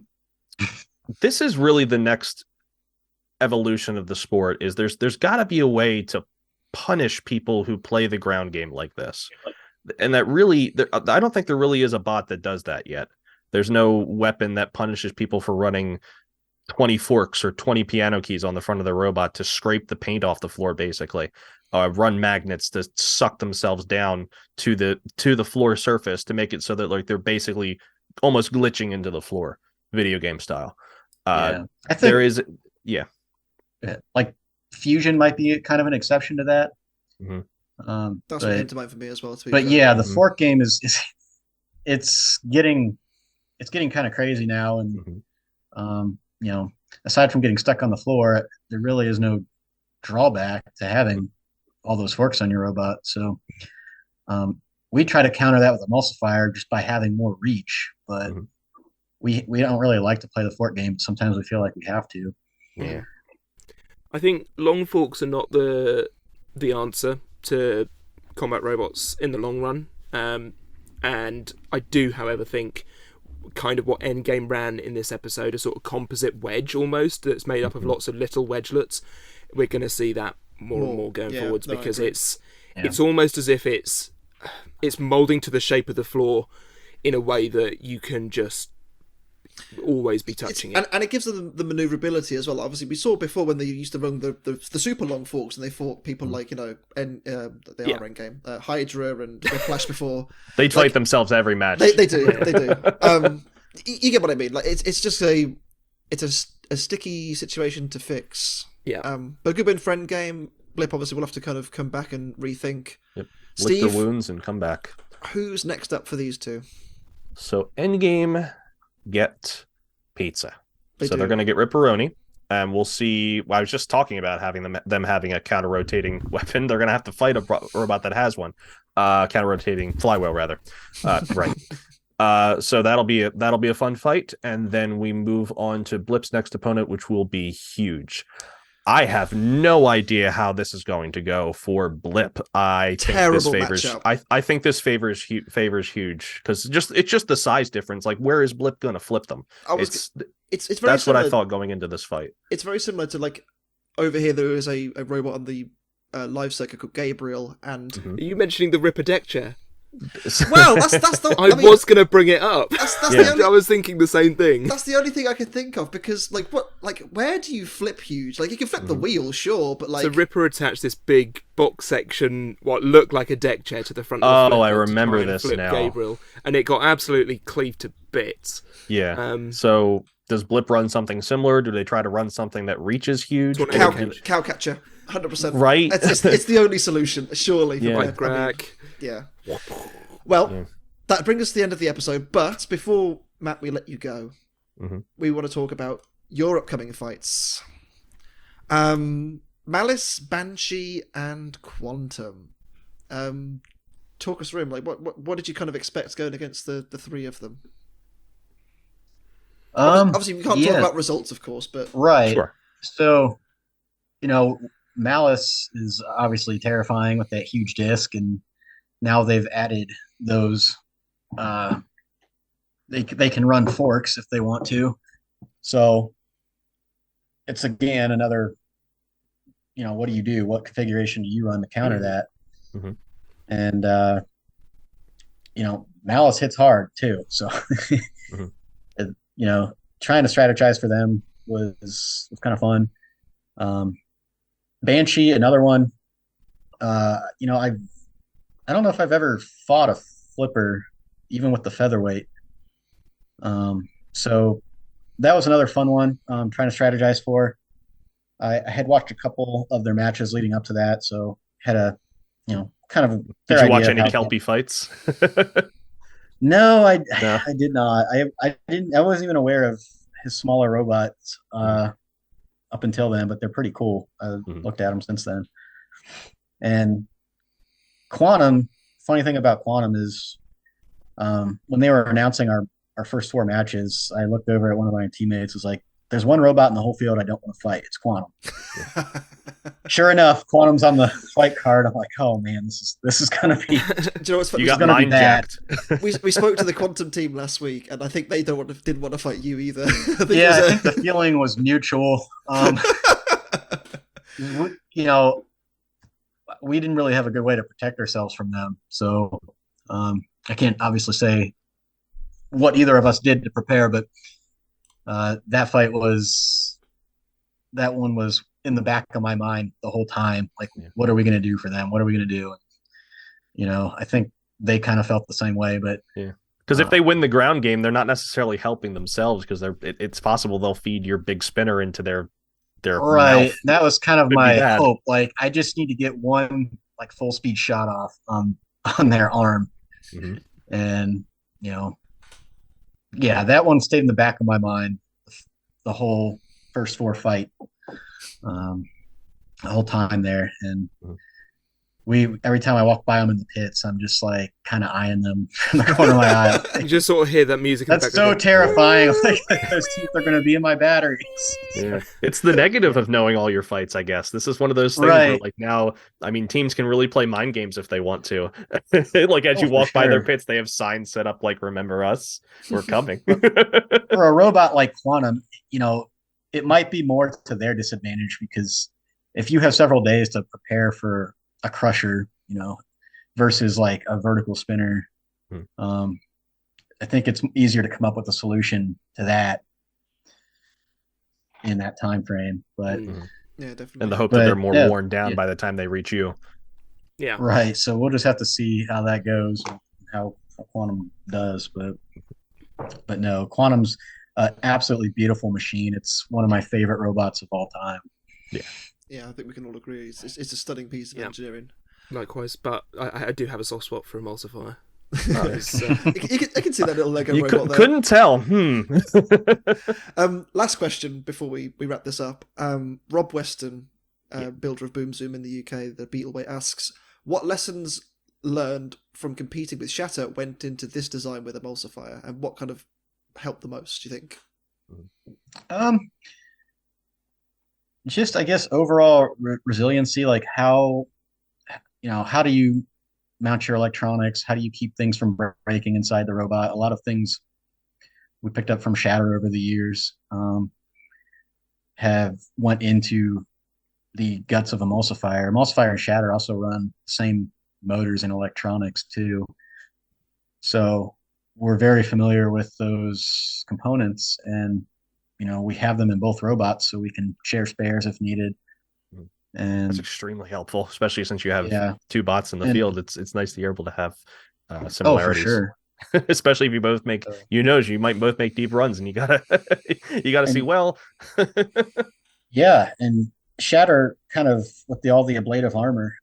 This is really the next evolution of the sport. Is there's got to be a way to punish people who play the ground game like this, and that really, I don't think there really is a bot that does that yet. There's no weapon that punishes people for running 20 forks or 20 piano keys on the front of the robot to scrape the paint off the floor, basically. Run magnets to suck themselves down to the floor surface to make it so that, like, they're basically almost glitching into the floor, video game style. I think there is, like Fusion might be kind of an exception to that. That's what came to mind for me as well. But fair. Yeah, the fork game is it's getting kind of crazy now, and aside from getting stuck on the floor, there really is no drawback to having all those forks on your robot. So we try to counter that with Emulsifier just by having more reach, but we don't really like to play the fork game. But sometimes we feel like we have to. Yeah. I think long forks are not the answer to combat robots in the long run. And I do, however, think kind of what Endgame ran in this episode, a sort of composite wedge almost that's made up of lots of little wedgelets. We're going to see that more and more going forwards, because it's almost as if it's molding to the shape of the floor in a way that you can just always be touching it. And it gives them the maneuverability as well. Obviously, we saw before when they used to run the super long forks, and they fought people like, they are Endgame, Hydra and Whiplash before. They fight themselves every match. They do. They do. You get what I mean? Like, it's just a sticky situation to fix. Yeah. But a good win friend game. Blip obviously will have to kind of come back and rethink. Yep. Steve, lick their wounds and come back. Who's next up for these two? So Endgame get pizza. They're going to get Ripperoni, and we'll see. Well, I was just talking about having them having a counter-rotating weapon. They're going to have to fight a robot that has one. counter rotating flywheel rather. Right. So that'll be a fun fight, and then we move on to Blip's next opponent, which will be huge. I have no idea how this is going to go for Blip. I think this favors huge because it's just the size difference. Like, where is Blip going to flip them? It's very that's similar. what I thought going into this fight. It's very similar to, like, over here there is a robot on the live circuit called Gabriel, and Are you mentioning the Ripper deck chair? well, that's the. I was going to bring it up. I was thinking the same thing. That's the only thing I could think of, because where do you flip huge? Like, you can flip the wheel, sure, but like, so Ripper attached this big box section, what looked like a deck chair, to the front of the I remember this flip now. Gabriel, and it got absolutely cleaved to bits. Yeah. So does Blip run something similar? Do they try to run something that reaches huge? Cow catcher, 100%. Right. It's the only solution, surely. Yeah. Yeah. Well, that brings us to the end of the episode, but before, Matt, we let you go, we want to talk about your upcoming fights. Malice, Banshee, and Quantum. Talk us through them. Like, what did you kind of expect going against the three of them? Obviously, we can't talk about results, of course, but... Right. Sure. So, Malice is obviously terrifying with that huge disc, and now they've added those. They can run forks if they want to. So it's again another. What do you do? What configuration do you run to counter that? Mm-hmm. And Malice hits hard too. So trying to strategize for them was kind of fun. Banshee, another one. I don't know if I've ever fought a flipper, even with the featherweight. So that was another fun one. Trying to strategize for. I had watched a couple of their matches leading up to that, so had a kind of. Did you watch any Kelpie fights? No, I did not. I didn't. I wasn't even aware of his smaller robots up until then, but they're pretty cool. I looked at them since then. And Quantum, funny thing about Quantum is when they were announcing our first four matches, I looked over at one of my teammates, was like, there's one robot in the whole field I don't want to fight. It's Quantum. Sure enough, Quantum's on the fight card. I'm like, oh man, this is gonna be. Do you know what's funny? You got mind jacked. We spoke to the Quantum team last week, and I think they didn't want to fight you either. I think the feeling was mutual. We didn't really have a good way to protect ourselves from them, so I can't obviously say what either of us did to prepare, but that one was in the back of my mind the whole time. Like, what are we going to do for them? What are we going to do? I think they kind of felt the same way, but because if they win the ground game, they're not necessarily helping themselves, because it's possible they'll feed your big spinner into their right. mouth. That was kind of my hope. Like, I just need to get one like full speed shot off on their arm, and that one stayed in the back of my mind the whole first four fight, the whole time there. And every time I walk by them in the pits, I'm just like kind of eyeing them from the corner of my eye. You just sort of hear that music. That's so terrifying. Like, those teeth are going to be in my batteries. Yeah, it's the negative of knowing all your fights, I guess. This is one of those things where, like, now, I mean, teams can really play mind games if they want to. Like, as you walk by their pits, they have signs set up like, remember us, we're coming. For a robot like Quantum, it might be more to their disadvantage, because if you have several days to prepare for a crusher, versus like a vertical spinner, I think it's easier to come up with a solution to that in that time frame. But yeah, definitely. And the hope that they're more worn down by the time they reach you. Yeah, right. So we'll just have to see how that goes, and how Quantum does. But no, Quantum's an absolutely beautiful machine. It's one of my favorite robots of all time. Yeah, I think we can all agree. It's a stunning piece of engineering. Likewise, but I do have a soft spot for Emulsifier. I can see that little Lego robot there. Couldn't tell. Last question before we wrap this up. Rob Weston, builder of Boom Zoom in the UK, the Beetleweight, asks, what lessons learned from competing with Shatter went into this design with Emulsifier, and what kind of helped the most, do you think? Just I guess overall resiliency, like how do you mount your electronics? How do you keep things from breaking inside the robot? A lot of things we picked up from Shatter over the years have went into the guts of Emulsifier. Emulsifier and Shatter also run the same motors and electronics too. So we're very familiar with those components, and we have them in both robots, so we can share spares if needed. And that's extremely helpful, especially since you have two bots in the And- field. It's nice that you're able to have oh, for similarities. sure. Especially if you both make, you might both make deep runs, and you gotta see well. Yeah, and Shatter kind of with all the ablative armor.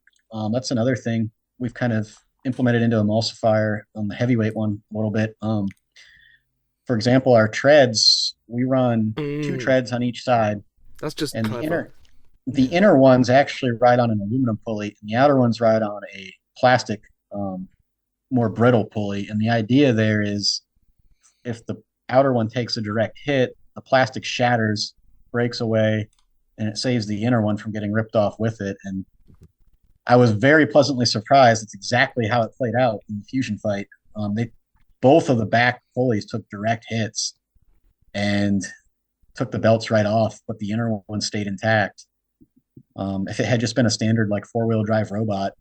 That's another thing we've kind of implemented into Emulsifier on the heavyweight one a little bit. For example, our treads, we run two treads on each side, That's just and clever. the inner ones actually ride on an aluminum pulley, and the outer ones ride on a plastic, more brittle pulley. And the idea there is, if the outer one takes a direct hit, the plastic shatters, breaks away, and it saves the inner one from getting ripped off with it. And I was very pleasantly surprised. It's exactly how it played out in the fusion fight. Both of the back pulleys took direct hits and took the belts right off, but the inner one stayed intact. If it had just been a standard like 4-wheel drive robot,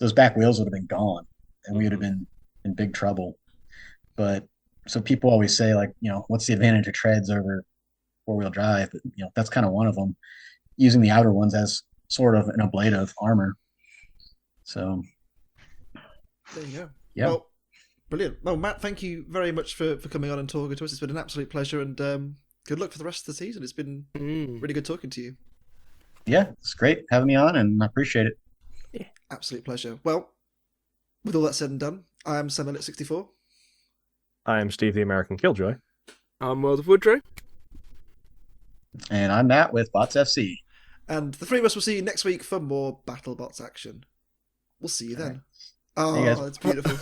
those back wheels would have been gone, and we would have been in big trouble. But so people always say, like, what's the advantage of treads over 4-wheel drive? But that's kind of one of them, using the outer ones as sort of an ablative armor. So There you go. Yeah. Well, brilliant. Well, Matt, thank you very much for coming on and talking to us. It's been an absolute pleasure, and good luck for the rest of the season. It's been really good talking to you. Yeah, it's great having me on, and I appreciate it. Absolute pleasure. Well, with all that said and done, I am SamElliot64. I am Steve the American Killjoy. I'm World of Woodrow. And I'm Matt with Bots FC. And the three of us will see you next week for more BattleBots action. We'll see you then. Right. Oh, Hey, guys. it's beautiful.